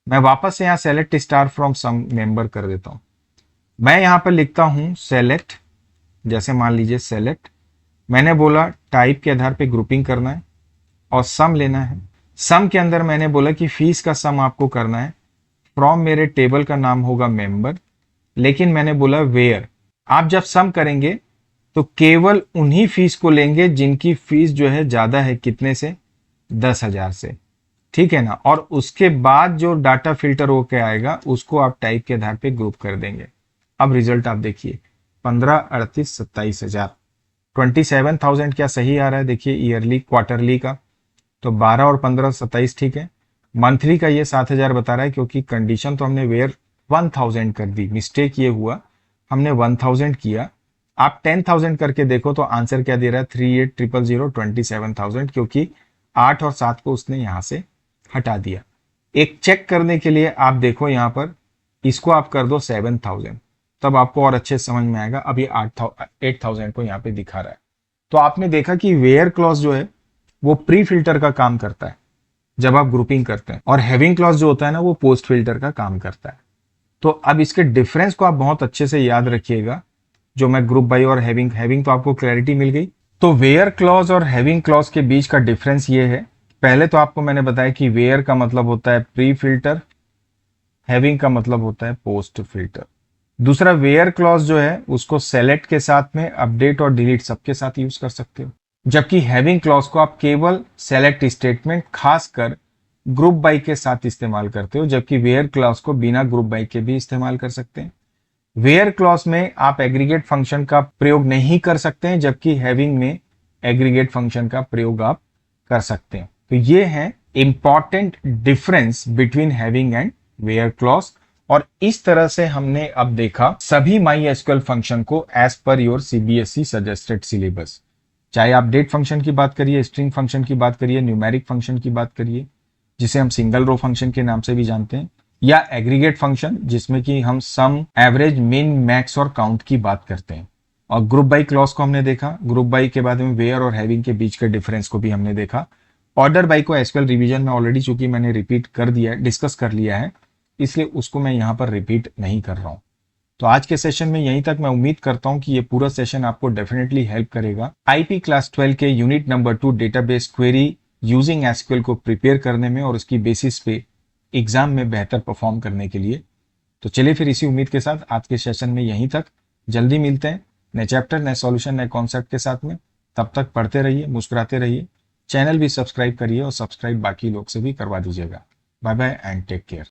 मैं वापस से यहां select star from some member कर देता हूं। मैं यहां पर लिखता हूं सेलेक्ट, जैसे मान लीजिए सेलेक्ट, मैंने बोला टाइप के आधार पे ग्रुपिंग करना है और सम लेना है। सम के अंदर मैंने बोला कि फीस का सम आपको करना है, फ्रॉम मेरे टेबल का नाम होगा मेंबर, लेकिन मैंने बोला वेयर। आप जब सम करेंगे तो केवल उन्हीं फीस को लेंगे जिनकी फीस जो है ज्यादा है, कितने से, 10,000 से, ठीक है ना। और उसके बाद जो डाटा फिल्टर होके आएगा उसको आप टाइप के आधार पे ग्रुप कर देंगे। अब रिजल्ट आप देखिए 15, 38, 27,000, 27,000 क्या सही आ रहा है, देखिए ईयरली क्वार्टरली का, तो 12 और 15 27 ठीक है। मंथली का ये 7,000 बता रहा है क्योंकि कंडीशन तो हमने वेयर 1000 कर दी, मिस्टेक ये हुआ, हमने 1000 किया। आप 10,000 करके देखो तो आंसर क्या दे रहा है, 38,000, 27,000, क्योंकि 8 और 7 को उसने यहां से हटा दिया। एक चेक करने के लिए आप देखो यहां पर, इसको आप कर दो 7,000, तब आपको और अच्छे समझ में आएगा। अब ये 8,000 को यहाँ पे दिखा रहा है। तो आपने देखा कि वेयर क्लॉज जो है वो प्री फिल्टर का काम करता है जब आप ग्रुपिंग करते हैं, और हैविंग क्लॉज जो होता है ना वो पोस्ट फिल्टर का काम करता है। तो अब इसके डिफरेंस को आप बहुत अच्छे से याद रखिएगा, जो मैं ग्रुप बाई और हैविंग तो आपको क्लैरिटी मिल गई। तो वेयर क्लॉज और हैविंग क्लॉज के बीच का डिफरेंस ये है, पहले तो आपको मैंने बताया कि वेयर का मतलब होता है प्री फिल्टर, हैविंग का मतलब होता है पोस्ट फिल्टर। दूसरा, वेयर क्लॉज जो है उसको सेलेक्ट के साथ में अपडेट और डिलीट सबके साथ यूज कर सकते हो, जबकि हैविंग क्लॉज को आप केवल सेलेक्ट स्टेटमेंट खासकर ग्रुप बाई के साथ इस्तेमाल करते हो, जबकि वेयर क्लॉज को बिना ग्रुप बाई के भी इस्तेमाल कर सकते हैं। वेयर क्लॉज में आप एग्रीगेट फंक्शन का प्रयोग नहीं कर सकते हैं, जबकि हैविंग में एग्रीगेट फंक्शन का प्रयोग आप कर सकते हैं। तो ये है important difference between having and where clause. और इस तरह से हमने अब देखा सभी MySQL फंक्शन को as per your CBSE suggested syllabus, चाहे आप डेट फंक्शन की बात करिए, स्ट्रिंग फंक्शन की बात करिए, न्यूमेरिक फंक्शन की बात करिए जिसे हम सिंगल रो फंक्शन के नाम से भी जानते हैं, या एग्रीगेट फंक्शन जिसमें कि हम सम, एवरेज, मिन, मैक्स और काउंट की बात करते हैं। और ग्रुप बाई क्लॉज को हमने देखा, ग्रुप बाई के बाद में वेयर और हैविंग के बीच के डिफरेंस को भी हमने देखा। ऑर्डर बाई को एसक्यूएल रिवीजन में ऑलरेडी चूंकि मैंने रिपीट कर दिया है, डिस्कस कर लिया है, इसलिए उसको मैं यहाँ पर रिपीट नहीं कर रहा हूँ। तो आज के सेशन में यहीं तक। मैं उम्मीद करता हूं कि ये पूरा सेशन आपको डेफिनेटली हेल्प करेगा आईपी क्लास 12 के unit number 2 database query using SQL को प्रिपेयर करने में और उसकी बेसिस पे एग्जाम में बेहतर परफॉर्म करने के लिए। तो चलिए फिर इसी उम्मीद के साथ आज के सेशन में यहीं तक। जल्दी मिलते हैं नए चैप्टर, नए सॉल्यूशन, नए कॉन्सेप्ट के साथ में। तब तक पढ़ते रहिए, मुस्कुराते रहिए, चैनल भी सब्सक्राइब करिए और सब्सक्राइब बाकी लोग से भी करवा दीजिएगा। Bye bye and take care.